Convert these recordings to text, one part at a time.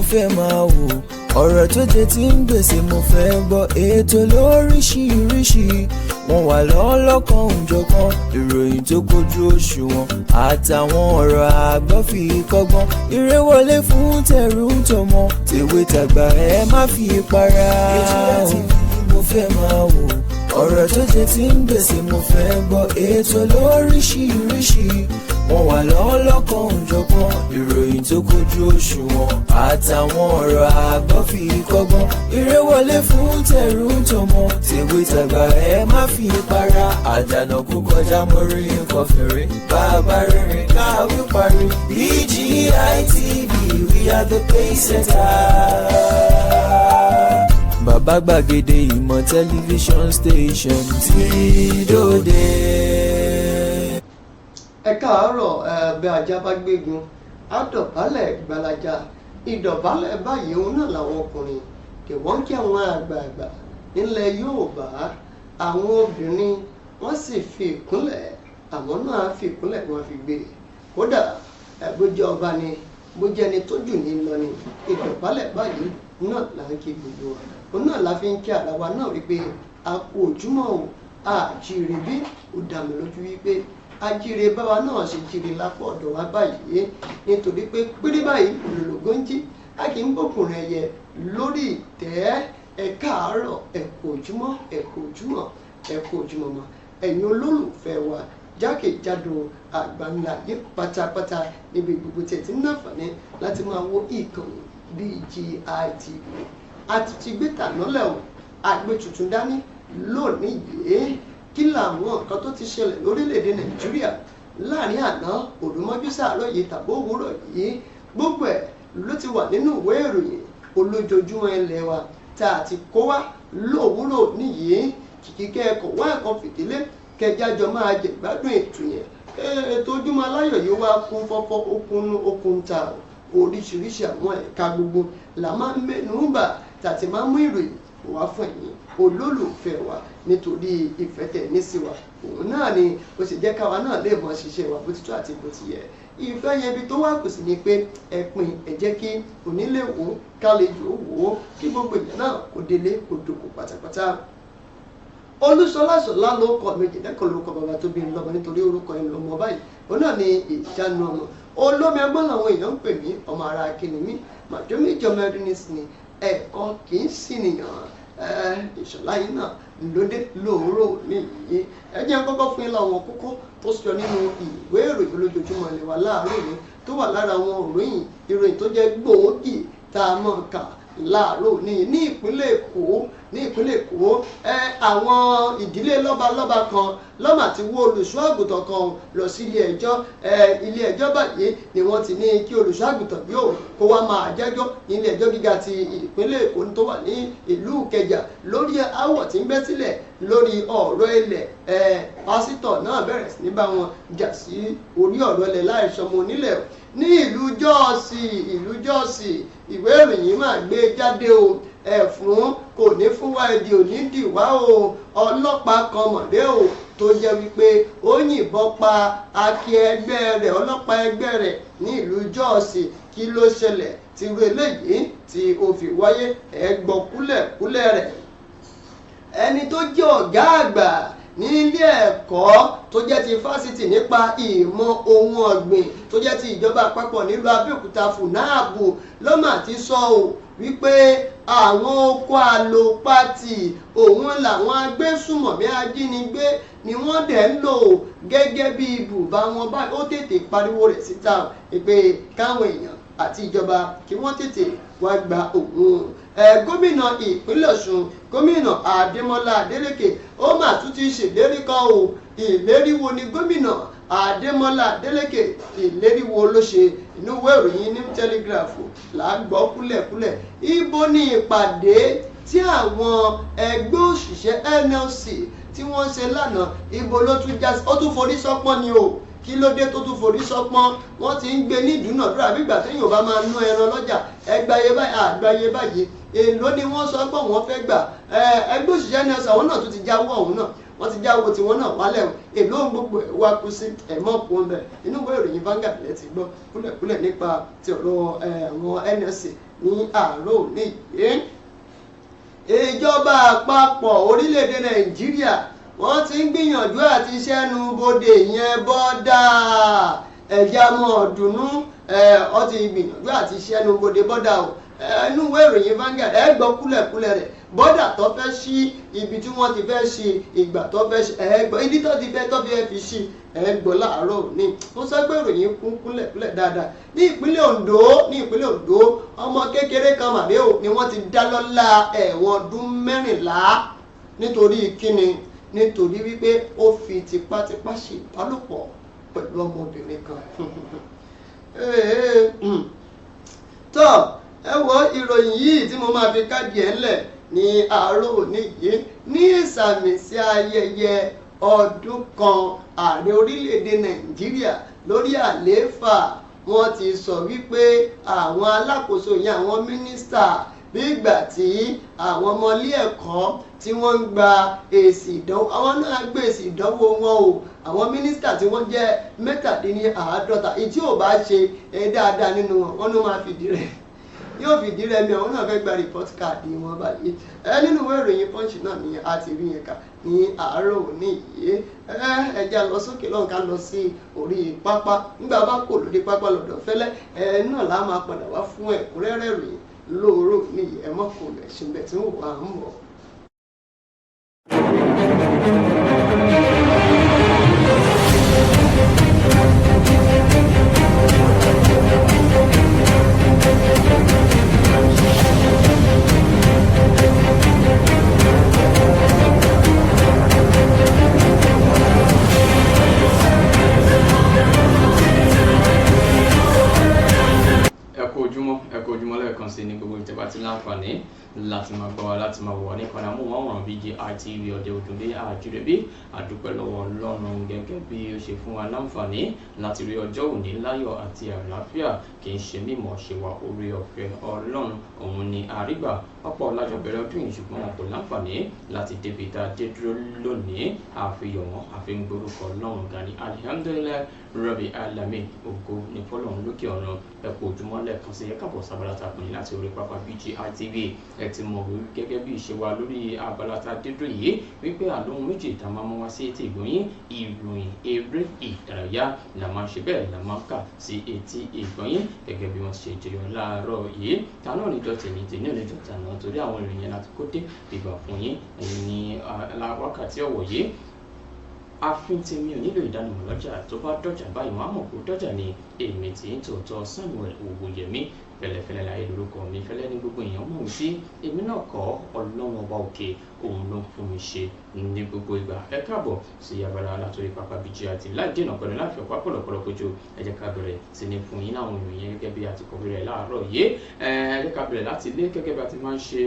fẹ́ máa wò, ọ̀rọ̀ tó jẹ tí ń gbèsè mo fẹ́ gbọ́. Ètò lóríṣiríṣi wọ́n wà lọ́lọ́kan òjọ̀kan, ìròyìn tó kojú òṣùwọ̀n àtàwọn ọ̀rọ̀ àgbọ́ fi kọ́gbọ́n. Eré wọlé fún tẹ̀rù tọmọ, tèwe tàgbà ẹ má fi para. Ètò TV mo fẹ́ máa wò, ọ̀rọ̀ tó jẹ tí ń gbèsè mo fẹ́ gbọ́. Ètò lóríṣiríṣi wọ́n wà lọ́lọ́kan òjọ̀kan, ìròyìn tó kojú òṣùwọ̀n àtàwọn ọ̀rọ̀ àgbọ́ fi kọ́gbọ́n. Eré wọlé fún tẹ̀rù tọmọ, tèwe tàgbà ẹ má fi para. Àdànà kú kọjá mórí nǹkan fèrè, bàbá rere káwí parí. BGI TV, we are the pace setter. Bàbá gbàgede ìmọ̀ tẹlifíṣọ̀n station tí dòde. Ẹ káàárọ̀, bí ajá bá gbégun á dọ̀bálẹ̀ gbalaja. Ìdọ̀bálẹ̀ báyìí òun náà làwọn ọkùnrin kì wọ́n kí àwọn àgbààgbà nílẹ̀ Yorùbá. Àwọn obìnrin wọ́n sì fi ìkúnlẹ̀, àwọn náà fi ìkúnlẹ̀ wọn fi gbé. Kódà bó jẹ́ ọba ni bó jẹ́ ẹni tó jù ní lọ ni, ìdọ̀bálẹ̀ báyìí náà là ń kí gbogbo wa. Òun náà la fi ń kí ara wa náà wípé a kú ojúmọ́ o, àjíire bí ó dá mi lójú wípé ajíire báwa náà ṣe jíire lápò ọ̀dọ̀ wa báyìí, nítorí pé pírí báyìí olólogó ń jí, a kì í bókùnrin ẹyẹ lórí ìtẹ́. Ẹ káàárọ̀, ẹ kú ojúmọ́, ẹ kú ojúmọ́, ẹ kú ojúmọ́ mọ́ ẹ̀yin olólùfẹ́ wa jákèjádò àgbáńlá yé pátápátá níbi gbogbo tí ẹ ti ń náfààní láti máa wo ìkànnì BGI TV. Àti ti gbé tànálẹ̀ o, àgbé tuntun dání lónìí yìí. Kí làwọn nǹkan tó ti ṣẹlẹ̀ lórílẹ̀‐èdè Nàìjíríà láàrin àná òrùmọ́jú sàárọ̀ yìí tàbí òwúrọ̀ yìí, gbogbo ẹ̀ ló ti wà nínú ìwé ìròyìn olójoojúmọ́ ilé wa tá a ti kó wá lówùúrọ̀ nìyí. Kìkì ẹ̀kọ́ wá ẹ̀kọ́ fìdílé kẹjájọ máa jẹ gbádùn ètò yẹn. Ètò Ojúmọ́ Aláyọ̀ yìí wá kún fọ́fọ́ okun ta oríṣiríṣi àwọn ẹ̀ka gbogbo là máa ń mẹ́nu bà tàti máa ń mú ìròyìn wá fún ẹ̀yin olólùfẹ́ wa nítorí ìfẹ́ tẹ̀ ní sí wa. Òun náà ni ó sì jẹ́ káwa náà lè mọ ṣiṣẹ́ wa bó ti tó àti bó ti yẹ. Ìfẹ́ yẹn bí tó wà kù sí ni pé ẹ pín, ẹ jẹ́ kí onílé wò ó, kálejò wò ó, kí gbogbo ìyẹn náà kó délé kó dòkó pátápátá. Olúṣọlá ló kọ méjì lẹ́kọ̀ọ́ lórúkọ bàbá tó bí lọ́mọ nítorí orúkọ ẹ̀ lọ́mọ báyìí. Òun náà ni ìjánu ọmọ olómi ẹgbọ́n làwọn èèyàn ń pè mí, ọmọ ara akínní mi màjọ́mí ìjọba ẹdún ní sinmi ẹ̀kọ́ kì í sì nìyàn. Ìṣọ̀lá yìí náà lóde lóòrò nìyí. Ẹ jẹ́ kọ́kọ́ fún yín láwọn kókó tó sọ nínú ìwé ìròyìn olójoojúmọ́ ilé wa láàárọ̀ ni, tó wà lára àwọn ìròyìn tó jẹ́ gbòógì tá a mọ̀ ká láàárọ̀ ní ìpínlẹ̀ Èkó. Àwọn ìdílé lọ́balọ́ba kan lọ́mà ti wó olùṣọ́ àgùntàn kan lọ sí ilé ẹjọ́ báyìí ni wọ́n ti ní kí olùṣọ́ àgùntàn yóò kó wá máa jẹ́jọ́ ní ilé ẹjọ́ gíga ti ìpínlẹ̀ Èkó tó wà ní ìlú Ìkẹjà lórí aáwọ̀ tí ń bẹ́ sílẹ̀ lórí ọ̀rọ̀ ilẹ̀. Pásítọ̀ náà bẹ̀rẹ̀ sí ní bá wọn jà sí orí ọ̀rọ̀ ilẹ̀ láìsọmọ onílẹ̀ ní ìlú Jọ́ọ̀sì. Ìwé ìròyìn máa gbé jáde o, ẹ̀fún kò ní fún wa èdè òní dìwá o. Ọlọ́pàá kan mọ̀dé o tó jẹ́ wípé ó yìnbọn pa akí ẹgbẹ́ rẹ̀, ọlọ́pàá ẹgbẹ́ rẹ̀ ní ìlú Jọ́ọ̀sì. Kí ló ṣẹlẹ̀ tí irú eléyìí tí ó fi wáyé? Ẹ gbọ́ kúlẹ̀kúlẹ̀ rẹ̀. Ẹni tó jẹ́ ọ̀gá àgbà ní ilé ẹ̀kọ́ tó jẹ́ ti fásitì nípa ìmọ̀ ohun ọ̀gbìn tó jẹ́ ti ìjọba àpapọ̀ nílùú Abẹ́òkúta FUNAAB ló mà ti sọ ò wípé àwọn oko àlòpatì òun làwọn agbésùmọ̀mí ajínigbé ni wọ́n dẹ̀ ń lò gẹ́gẹ́ bí ibùba wọn báyìí. Ó tètè pariwo rẹ̀ síta pé káwọn èèyàn àti ìjọba kí wọ́n tètè wá gba òun. Gómìnà ìpínlẹ̀ Ọ̀ṣun gómìnà Adémọ́lá Adélékè ó mà tún ti ṣèlérí kan o. Ìlérí wo ni gómìnà Adémọ́lá Adélékè ìlérí wo ló ṣe? Inú ìwé ìròyìn New Telegraph là ń gbọ́ kúlẹ̀kúlẹ̀. Ibo ni ìpàdé tí àwọn ẹgbẹ́ òṣìṣẹ́ NLC tí wọ́n ṣe lánàá, ibo ló tún já sí? Ó tún forí sọ́pọ́n ni o. Kí ló dé tó tún forí sọ́pọ́n? Wọ́n ti ń gbé ní ìdúnàdúrà bí ìgbà téèyàn bá máa ná ẹran lọ́jà. Ẹgbàáyé báyìí àgbáyé báyìí èló ni wọ́n sọ pé wọ́n fẹ́ gbà. Ẹgbẹ́ òṣìṣẹ́ NLC àwọn náà tún ti jáwọ́ ọ̀hún náà. wọ́n ti jáwó tiwọn náà wálẹ̀ o èlò gbogbo ẹ̀ wá kú sí ẹ̀mọ́ kú ń bẹ̀ inú ìwé ìròyìn Vanguard lẹ́ ti gbọ́ kúlẹ̀kúlẹ̀ nípa ti ọ̀rọ̀ àwọn NLC ní àárọ̀ òní yìí. Ìjọba àpapọ̀ orílẹ̀-èdè Nàìjíríà wọ́n ti ń gbìyànjú àti ṣẹ́nu bodè yẹn bọ́dà ẹ̀já mọ́ ọ̀dùnnú ọ ti gbìyànjú àti ṣẹ́nu bodè bọ́dà o inú ìwé ìròyìn Vanguard ẹ gbọ́ kúlẹ̀kúlẹ̀ rẹ̀ bọ́dà tó fẹ́ ṣí ibi tí wọ́n ti fẹ́ ṣí ìgbà tó fẹ́ ṣí ẹ̀ẹ́gbọ́ ibi tó ti fẹ́ tó fi fi ṣí ẹ̀ẹ́gbọ́ láàárọ̀ ní mo sọ pé ìròyìn kún kúlẹ̀kúlẹ̀ dáadáa ní ìpínlẹ̀ Ondo ọmọ kékeré kan màdé o ni wọ́n ti dá lọ́lá ẹ̀wọ̀n ọdún 14 nítorí kíni nítorí wípé ó fi tipátipá ṣe ìbálòpọ̀ pẹ̀lú ọmọbìnrin kan tó ẹ wo ìròyìn yìí tí mo máa fi káàdì ẹ̀ ńlẹ̀ ní àárọ̀ òní yìí ní ìsàmì sí ayẹyẹ ọdún kan ààrẹ orílẹ̀-èdè Nàìjíríà lórí àlééfà wọ́n ti sọ wípé àwọn alákòóso yẹn àwọn mínísítà bí ìgbà tí àwọn ọmọ ilé ẹ̀kọ́ tí wọ́n ń gba èsì ìdánwò àwọn náà gbé èsì ìdánwò wọn o àwọn mínísítà tí wọ́n jẹ́ 57 ìtí ò bá ṣe dáadáa nínú wọn ló máa fìdí rẹ̀ yóò fìdí rẹmi àwọn náà fẹ́ gba report card wọn báyìí nínú ìwé ìròyìn Punch náà ni a ti rí yẹn kà ní àárọ̀ òní yìí ẹja lọ sókè lọ́hùn ká lọ sí orí pápá nígbà bá kò lórí pápá lọ́dọ̀ Fẹ́lẹ́ náà lá máa padà wá fún ẹ̀kúnrẹ́rẹ́ ìròyìn lóòrò ní ẹ̀mọ́kò rẹ̀ ṣùgbọ́n tí wọ́n wà ń bọ̀. ẹ kú ojúmọ́ lẹ́ẹ̀kan sí ní gbogbo ìtẹ́bá tí láǹfààní láti máa gbọ́ wa láti máa wọ̀ nípa ní amóhùnmáwòrán BGI TV ọ̀dẹ òdùnlé àjùrẹ́bí àdúpẹ́ lọ́wọ́ Ọlọ́run gẹ́gẹ́ bí ó ṣe fún wa láǹfààní láti rí ọjọ́ òní láyọ̀ àti àlàáfíà kì í ṣe mímọ̀ ṣe wà orí ọ̀fẹ́ Ọlọ́run òun ni àrígbà ọ̀pọ̀ lájọ bẹ̀rẹ̀ ọdún yìí ṣùgbọ́n wọn kò láǹfààní láti débi tá a dé dúró lónìí àfihàn wọn àfihàn gbórúkọ Ọlọ́run gani alihamdulilayi Rabbil alamin ògo ní fọ́lọ́run lókè ọ̀run ẹ kú ojúmọ́ lẹ́ẹ̀kan sí ẹ káàbọ̀ sábàlá tàkùnrin láti orí pápá BGI TV ẹ ti mọ̀ gẹ́gẹ́ bí ìṣe wa lórí abala tá a dé dúró yìí wípé àlóhun méjì tá a máa mú wá sí etí ìgbọ̀nyín ìròyìn eré ìdárayá là máa ń ṣe bẹ́ẹ̀ là máa ń kà sí etí ìgbọ̀nyín gẹ́gẹ́ bí wọ́n ṣe jẹyọ láàárọ̀ yìí ta náà ní dọ̀tí ní tèmi ò ní dọ̀tí àná torí àwọn ìròyìn yẹn láti kó dé ìgbà fún yín ẹ̀yin ní wákàtí ọ̀wọ̀ yìí àfin tèmi ò nílò ìdánimọ̀ lọ́jà tó bá dọ́jà báyìí wọ́n á mọ̀ pé dọ́jà ni èmi tí ń tòótọ́ Samuel Owóyẹmí fẹlẹfẹlẹ láyé lórúkọ mi fẹlẹ ní gbogbo èèyàn mọ̀ mí sí èmi náà kọ́ Ọlọ́run ọba òkè òun ló ń fún mi ṣe ní gbogbo ìgbà ẹ káàbọ̀ sí abala látòrí pápá BGI TV láì dènà pẹ̀lú láìfẹ́ ọ̀pá pọ̀lọ̀pọ̀lọ̀ kojú ẹ jẹ́ ká bẹ̀rẹ̀ sí ní fún yín àwọn ìròyìn gẹ́gẹ́ bí a ti kọ́ bẹ̀rẹ̀ láàárọ̀ yìí ẹ jẹ́ ká bẹ̀rẹ̀ láti ilé gẹ́gẹ́ bí a ti máa ń ṣe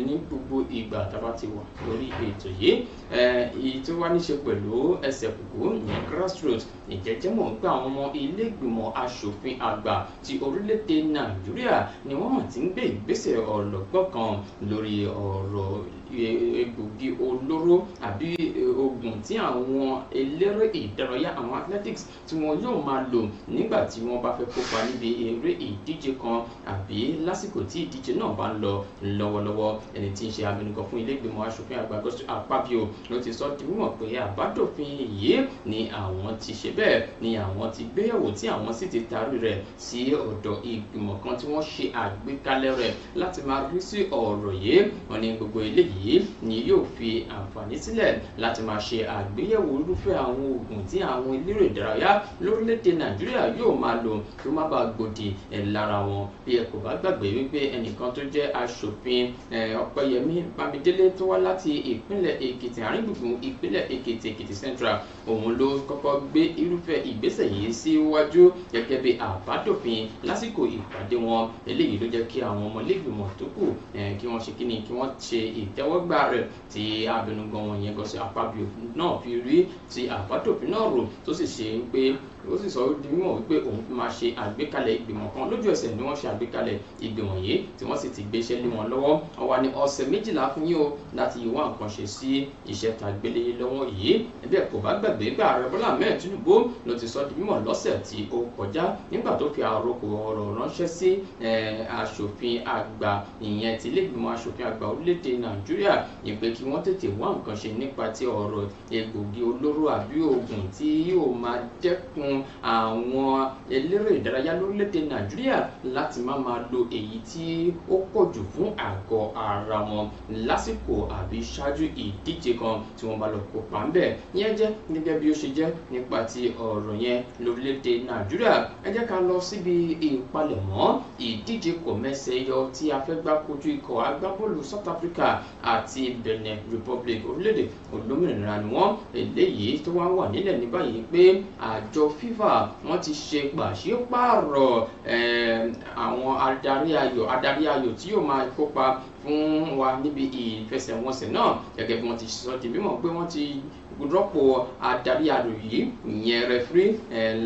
ní gbogbo ìgbà tá a bá ti wà lórí ètò yìí èyí tó wá níṣe pẹ̀lú ẹsẹ̀ kùkú ìyẹn grassroots ìjẹ́jẹ́ mọ̀ pé àwọn ọmọ ilé ìgbìmọ̀ aṣòfin àgbà ti orílẹ̀-èdè Nàìjíríà ni wọ́n mọ̀ tí ń gbé ìgbésẹ̀ ọlọ́gbọ́n kan lórí ọ̀rọ̀ egbògi olóró àbí oògùn tí àwọn eléré ìdárayá àwọn athletics tí wọn yóò máa lò nígbà tí wọ́n bá fẹ́ kópa níbi eré ìdíje kan àbí lásìkò tí ìdíje náà bá ń lọ lọ́wọ́lọ́wọ́ ẹni tí ń ṣe abẹnugan fún ilé ìgbìmọ̀ aṣòfin àgbà Godswill Akpabio ló ti sọ di mímọ̀ pé àbádòfin yìí ni àwọn ti ṣe bẹ́ẹ̀ ni àwọn ti gbéyẹ̀wò tí àwọn sì ti taari rẹ̀ sí ọ̀dọ̀ ìgbìmọ̀ kan tí wọ́n ṣe àgbékalẹ̀ rẹ̀ láti máa rí sí ọ̀rọ̀ yìí wọ́n ní gbogbo eléyìí ni yóò fi àǹfààní sílẹ̀ láti máa ṣe àgbéyẹ̀wò irúfẹ́ àwọn oògùn tí àwọn eléré ìdárayá lórílẹ̀‐èdè Nàìjíríà yóò máa lò kí ó má bàa gbòdì lára wọn bí ẹ kò bá gbàgbé wípé ẹnìkan tó jẹ́ aṣòfin Ọpẹ́yẹmí Bámidélé tó wá láti ìpínlẹ̀ Èkìtì àárín gbùngbùn ìpínlẹ̀ Èkìtì Central òun ló kọ́kọ́ gbé irúfẹ́ ìgbésẹ̀ yìí síwájú gẹ́gẹ́ bí àbádòfin lásìkò ìpàdé wọn eléyìí ló jẹ́ kí àwọn ọmọlẹ́gbìmọ̀ tó kù kí wọ́n ṣe kíni kí wọ́n ṣe ìtẹ́wọ́ ìtẹ́wọ́gbà rẹ̀ tí abẹnugan wọn yẹn Godswill Akpabio náà fi rí ti àbádòfin náà rò tó sì ṣe pé ó sì sọ di mímọ̀ wípé òun fi máa ṣe àgbékalẹ̀ ìgbìmọ̀ kan lójú ẹsẹ̀ ni wọ́n ṣe àgbékalẹ̀ ìgbìmọ̀ yìí tí wọ́n sì ti gbéṣẹ́ lé wọn lọ́wọ́ wọ́n wá ní ọ̀sẹ̀ 12 fún yín o láti wá nǹkan ṣe sí iṣẹ́ tàgbélé lọ́wọ́ yìí ẹbí kò bá gbàgbé gbà Ààrẹ Bọ́lá Ahmed Tinubu ló ti sọ di mímọ̀ lọ́sẹ̀ tí ó kọjá nígbà tó fi àròkọ ọ̀rọ̀ ránṣẹ́ sí aṣòfin àgbà ìyẹn ti ilé ìgbìmọ̀ aṣòfin àgbà orílẹ̀-èdè Nàìjíríà ní pé kí wọ́n tètè wá nǹkan ṣe nípa ti ọ̀rọ̀ egbògi olóró àbí oògùn tí yóò máa dẹ́kun àwọn eléré ìdárayá lórílẹ̀-èdè Nàìjíríà láti máa lo èyí tí ó pọ̀ jù fún àgọ́ ara wọn lásìkò àbí ṣáájú ìdíje kan tí wọ́n bá lọ kópa ńbẹ̀. Ìyẹn jẹ́ gẹ́gẹ́ bí ó ṣe jẹ́ nípa ti ọ̀rọ̀ yẹn lórílẹ̀-èdè Nàìjíríà. Ẹ jẹ́ ká lọ síbi ìpalẹ̀mọ́ ìdíje kòmẹ́sẹ̀yọ tí a fẹ́ gbá kojú ikọ̀ agbábọ́ọ̀lù South Africa àti Benin Republic orílẹ̀-èdè olómìnira ni wọ́n eléyìí tó wá wà nílẹ̀ ní báyìí pé àjọ FIFA wọ́n ti ṣe pàṣípààrọ̀ àwọn adarí ayò tí yóò máa kópa fún wa níbi ìfẹsẹ̀wọnsẹ̀ náà gẹ́gẹ́ bí wọ́n ti sọ di mímọ̀ pé wọ́n ti rọ́pò adarí ayò yìí ìyẹn rẹfúrí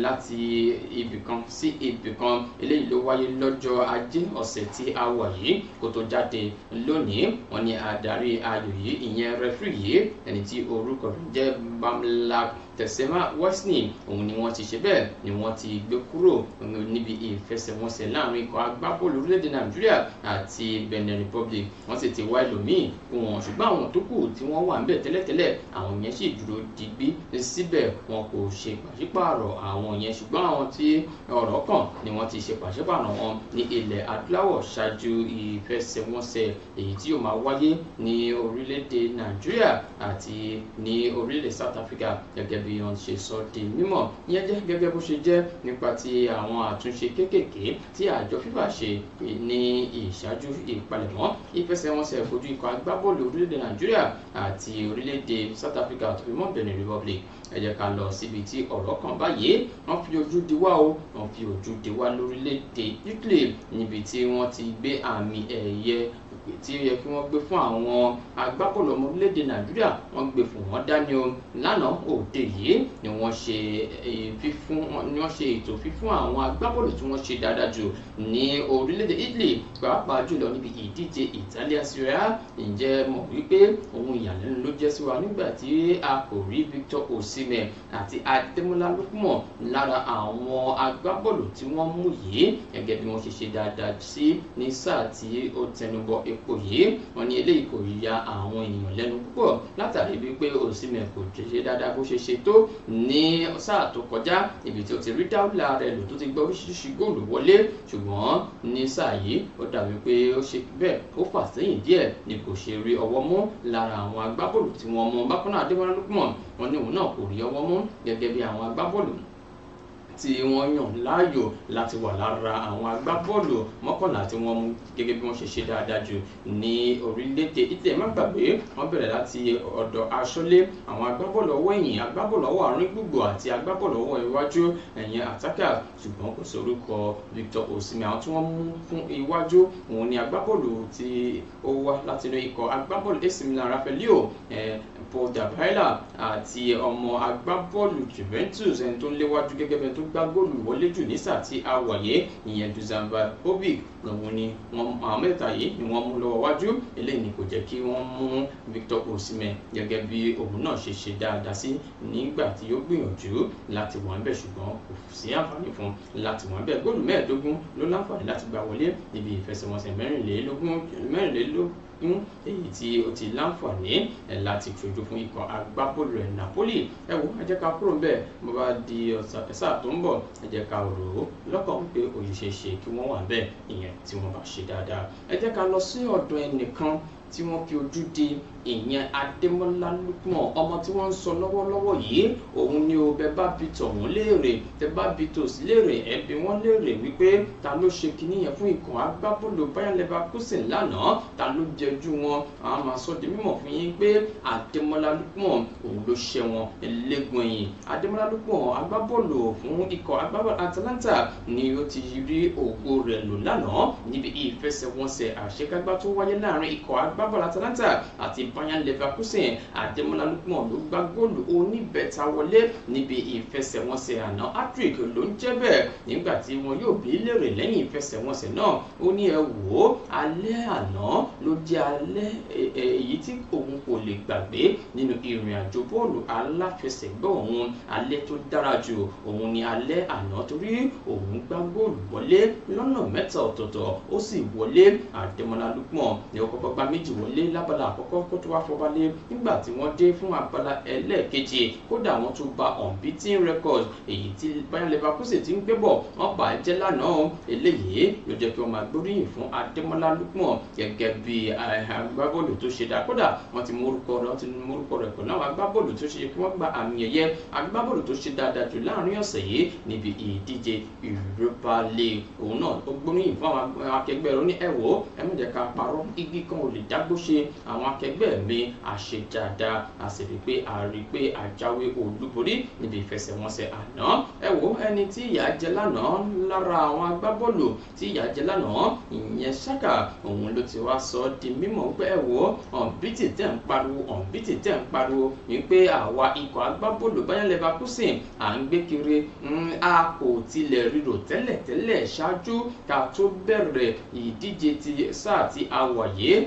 láti ibìkan sí ibìkan eléyìí ló wáyé lọ́jọ́ ajé ọ̀sẹ̀ tí a wà yìí kó tó jáde lónìí wọ́n ní adarí ayò yìí ìyẹn rẹfúrí yìí ẹni tí orúkọ rẹ̀ jẹ́ Bamlak Tessema Wesley òun ni wọ́n ti ṣe bẹ́ẹ̀ ni wọ́n ti gbé kúrò níbi ìfẹsẹ̀wọnsẹ̀ láàrin ikọ̀ agbábọ́ọ̀lù orílẹ̀-èdè Nàìjíríà àti Benin Republic wọ́n sì ti wá ẹlòmíì fún wọn ṣùgbọ́n àwọn tó kù tí wọ́n wà níbẹ̀ tẹ́lẹ̀tẹ́lẹ̀ àwọn yẹn sì dúró digbí síbẹ̀ wọn kò ṣe pàṣípààrọ̀ àwọn yẹn ṣùgbọ́n àwọn tí ọ̀rọ̀ kàn ni wọ́n ti ṣe pàṣípààrọ̀ wọn ní ilẹ̀ adúláwọ̀ ṣáájú ìfẹsẹ̀wọnsẹ̀ èyí tí yóò máa wáyé ní orílẹ̀-èdè Nàìjíríà àti ní orílẹ̀-èdè South Africa gẹ́gẹ́ bí wọ́n ṣe sọ di mímọ̀. Ìyẹn jẹ́ gẹ́gẹ́ bó ṣe jẹ́ nípa ti àwọn àtúnṣe kéékèèké tí àjọ FIFA ṣe ní ìṣáájú ìpalẹ̀mọ́ ìfẹsẹ̀wọnsẹ̀ kojú ikọ̀ agbábọ́ọ̀lù orílẹ̀-èdè Nàìjíríà àti orílẹ̀-èdè South Africa tó fi mọ́ Benin Republic. Ẹ jẹ́ ká lọ síbi tí ọ̀rọ̀ kan báyìí wọ́n fi ojú di wá o wọ́n fi ojú di wá lórílẹ̀-èdè Italy níbi tí wọ́n ti gbé àmì ẹ̀yẹ tí ó yẹ kí wọ́n gbé fún àwọn agbábọ́ọ̀lù ọmọ orílẹ̀-èdè Nàìjíríà wọ́n gbé fún wọn dání o lánàá òde yìí ni wọ́n ṣe ètò fífún àwọn agbábọ́ọ̀lù tí wọ́n ṣe dáadáa jù ní orílẹ̀-èdè Italy pàápàá jùlọ níbi ìdíje Italia Serie A. Ǹjẹ́ mọ̀ wípé ohun ìyàlẹ́nu ló jẹ́ sí wa nígbà tí a kò rí Victor Osimhen àti Ademola Lookman lára àwọn agbábọ́ọ̀lù tí wọ́n mú yìí gẹ́gẹ́ bí wọ́n ṣe ṣe dáadáa sí ní sáà tí ó tẹnubọ ipò yìí. Wọ́n ní eléyìí kò ya àwọn ènìyàn lẹ́nu púpọ̀ látàrí wípé Osimhen kò ṣe dáadáa bó ṣe ṣe tó ní sáà tó kọjá ibi tí ó ti rí dáúlà rẹ̀ lò tó ti gbọ́ oríṣiríṣi góòlù wọlé ṣùgbọ́n ní sáà yìí ó dàbí pé ó ṣe bẹ́ẹ̀ ó fà sẹ́yìn díẹ̀ ni kò ṣe rí ọwọ́ mú lára àwọn agbábọ́ọ̀lù tí wọ́n mú. Bákan náà Ademola Lookman wọ́n ní òun náà kò rí ọwọ́ mú gẹ́gẹ́ bí àwọn agbábọ́ọ̀lù tí wọ́n yàn láàyò láti wà lára àwọn agbábọ́ọ̀lù 11 tí wọ́n mú gẹ́gẹ́ bí wọ́n ṣe ṣe dáadáa jù ní orílẹ̀-èdè Italy. Má gbàgbé wọ́n bẹ̀rẹ̀ láti ọ̀dọ̀ aṣọ́lé àwọn agbábọ́ọ̀lù ọwọ́ ẹ̀yìn agbábọ́ọ̀lù ọwọ́ àárín gbùngbùn àti agbábọ́ọ̀lù ọwọ́ iwájú ẹ̀yìn àtàkà ṣùgbọ́n kò sí orúkọ Victor Osimhen. Àwọn tí wọ́n mú fún iwájú òun ni agbábọ́ọ̀lù tí ó wá láti inú ikọ̀ agbábọ́ọ̀lù AC Milan Rafaelio Paul Dabala àti ọmọ agbábọ́ọ̀lù Juventus ẹni tó ń léwájú gẹ́gẹ́ bí ẹni tó gbá góòlù wọlé jù ní sáà tí a wáyé ìyẹn Dusan Vlahovic òun ni àwọn mẹ́ta yìí ni wọ́n mú lọ́wọ́ wájú. Eléyìí ni kò jẹ́ kí wọ́n mú Victor Osimhen gẹ́gẹ́ bí òun náà ṣe ṣe dáadáa sí nígbà tí ó gbìyànjú láti wà níbẹ̀ ṣùgbọ́n kò sí àǹfààní fún láti wà níbẹ̀. Góòlù 15 ló láǹfààní láti gbà wọlé níbi ìfẹsẹ̀wọnsẹ̀ mẹ́rìnlélógún èyí tí ó ti láǹfààní láti ṣojú fún ikọ̀ agbábọ́ọ̀lù rẹ̀ Napoli. Ẹ wo ẹ jẹ́ ká kúrò ń bẹ̀ bó bá di sáà tó ń bọ̀ ẹ jẹ́ ká rò ó lọ́kàn pé òye ṣe ṣe kí wọ́n wà bẹ́ẹ̀ ìyẹn tí wọ́n bá ṣe dáadáa. Ẹ jẹ́ ká lọ sí ọ̀dọ̀ ẹnìkan tí wọ́n fi ojú di ìyẹn Adémọ́lá Lukman ọmọ tí wọ́n ń sọ lọ́wọ́lọ́wọ́ yìí òun ni o bẹ bá bi tọ̀hún léèrè tẹ bá bi tòsí léèrè ẹbí wọn léèrè wípé ta ló ṣe kinní yẹn fún ikọ̀ agbábọ́ọ̀lù Bayer Leverkusen lánàá ta ló jẹjú wọn àwọn máa sọ di mímọ̀ fún yín pé Adémọ́lá Lukman òun ló ṣe wọn eléegun ẹ̀yìn Adémọ́lá Lukman agbábọ́ọ̀lù fún ikọ̀ agbábọ́ọ̀lù Atalanta ni ó ti rí ògo rẹ̀ lò lánàá níbi ìfẹsẹ̀wọnsẹ̀ àṣekágbá tó wáyé láàrin ikọ̀ agbábọ́ọ̀lù Atalanta àti Bayer Leverkusen Adémọ́lá Lukman ló gbá góòlù oníbẹ̀ta wọlé níbi ìfẹsẹ̀wọnsẹ̀ àná hat-trick ló ń jẹ́ bẹ́ẹ̀ nígbà tí wọn yóò bí léèrè lẹ́yìn ìfẹsẹ̀wọnsẹ̀ náà ó ní ẹ wò ó alẹ́ àná ló jẹ́ alẹ́ èyí tí òun kò lè gbàgbé nínú ìrìn àjò bọ́ọ̀lù aláfẹsẹ̀gbá òun alẹ́ tó dára jù òun ni alẹ́ àná torí òun gbá góòlù wọlé lọ́nà mẹ́ta ọ̀tọ̀ọ̀tọ̀ ó sì wọlé Adémọ́lá Lukman ní ó kọ́kọ́ gbá méjì wọlé lábala àkọ́kọ́ kó tó wá fọbalé nígbà tí wọ́n dé fún abala ẹlẹ́ẹ̀kejì kódà wọ́n tún gba unbeaten record èyí tí Bayer Leverkusen ti ń gbé bọ̀ wọ́n bà á jẹ́ lánàá eléyìí yóò jẹ́ kí wọ́n máa gbóríyìn fún Adémọ́lá Lukman gẹ́gẹ́ bí agbábọ́ọ̀lù tó ṣe dá kódà wọ́n ti mú orúkọ rẹ̀ pẹ̀lú àwọn agbábọ́ọ̀lù tó ṣe kí wọ́n gba àmì ẹ̀yẹ agbábọ́ọ̀lù tó ṣe dáadáa jù láàrin ọ̀sẹ̀ yìí níbi ìdíje Europa League òun náà ó gbóríyìn fún àwọn akẹgbẹ́ rẹ̀ ó ní ẹ wò ó ẹ má jẹ́ ká parọ́ igi kan ò lè dágbó ṣe àwọn akẹgbẹ́ mi àṣedáadáa a sì rí pé àjáwé olúborí níbi ìfẹsẹ̀wọnsẹ̀ àná ẹ wò ẹni tí ìyà jẹ lánàá lára àwọn agbábọ́ọ̀lù tí ìyà jẹ lánàá ìyẹn Saka òun ló ti wá sọ di mímọ̀ pé ẹ wò ọ̀nbítì tẹ̀ ń pariwo wípé àwa ikọ̀ agbábọ́ọ̀lù Bayer Leverkusen à ń gbé kiri a kò tilẹ̀ ríro tẹ́lẹ̀ ṣáájú ká tó bẹ̀rẹ̀ ìdíje ti sáà tí a wà yìí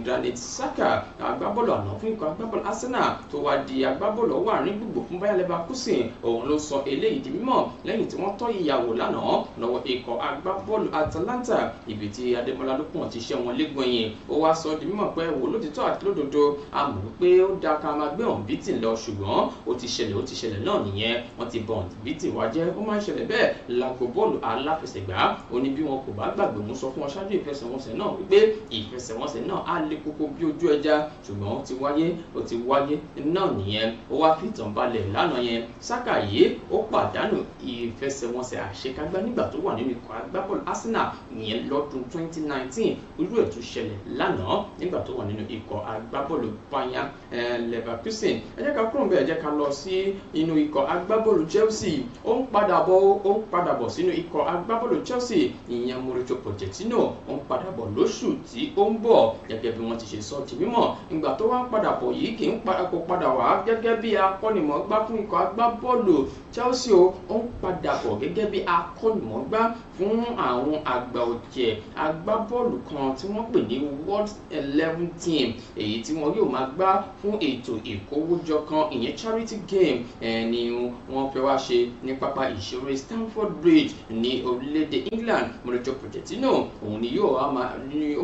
Granit Xhaka agbábọ́ọ̀lù àná fún ikọ̀ agbábọ́ọ̀lù Arsenal tó wá di agbábọ́ọ̀lù ọwọ́ àárín gbogbo fún Bayer Leverkusen òun ló sọ eléyìí di mímọ̀ lẹ́yìn tí wọ́n tọ́ ìyàwó lánàá lọ́wọ́ ikọ̀ agbábọ́ọ̀lù Atalanta ibi tí Adémọ́lá Lukman ti ṣẹ́ wọn léegun ẹ̀yìn ó wá sọ di mímọ̀ pé wò lótìtọ́ àti lódodo a mọ̀ pé ó dáa ká máa gbé unbeaten lọ ṣùgbọ́n ó ti ṣẹlẹ̀ náà nìyẹn wọ́n ti bọ̀ unbeaten wá jẹ́ ó máa ń ṣẹlẹ̀ bẹ́ẹ̀ lágbo bọ́ọ̀lù aláfẹsẹ̀gbá ó ní bí wọn kò bá gbàgbé mú sọ fún wọn ṣáájú ìfẹsẹ̀wọnsẹ̀ náà wípé ìfẹsẹ̀wọnsẹ̀ náà á le koko bí ojú ẹja ṣùgbọ́n ó ti wáyé náà nìyẹn ó wá fìtàn balẹ̀ lánàá yẹn Saka yìí ó pàdánù ìfẹsẹ̀wọnsẹ̀ àṣekágbá nígbà tó wà nínú ikọ̀ agbábọ́ọ̀lù Arsenal ìyẹn lọ́dún 2019 irú ẹ̀ tún ṣẹlẹ̀ lánàá nígbà tó wà nínú ikọ̀ agbábọ́ọ̀lù Bayer Leverkusen ẹ jẹ́ ká kúrò bẹ́ẹ̀ ẹ jẹ́ ká lọ sí inú ikọ̀ agbábọ́ọ̀lù Chelsea ó ń padà bọ̀ sínú ikọ̀ agbábọ́ọ̀lù Chelsea ìyẹn Mauricio Pochettino ó ń padà bọ̀ lóṣù tí ó ń bọ̀ gẹ́gẹ́ bí wọ́n ti ṣe sọ di mímọ̀ ìgbà tó wá ń padà bọ̀ yìí kì í padà wá gẹ́gẹ́ bí akọ́nimọ̀ọ́gbá fún ikọ̀ agbábọ́ọ̀lù Chelsea ó ń padà bọ̀ gẹ́gẹ́ bí akọ́nimọ̀ọ́gbá fún àwọn àgbà ọ̀jẹ̀ agbábọ́ọ̀lù kan tí wọ́n pè ní World 11 team èyí tí wọ́n yóò máa gbá fún ètò ìkówójọ kan ìyẹn charity game ni wọ́n fẹ́ wá ṣe ní pápá ìṣeré Stamford Bridge ní orílẹ̀-èdè England Mauricio Pochettino òun ni yóò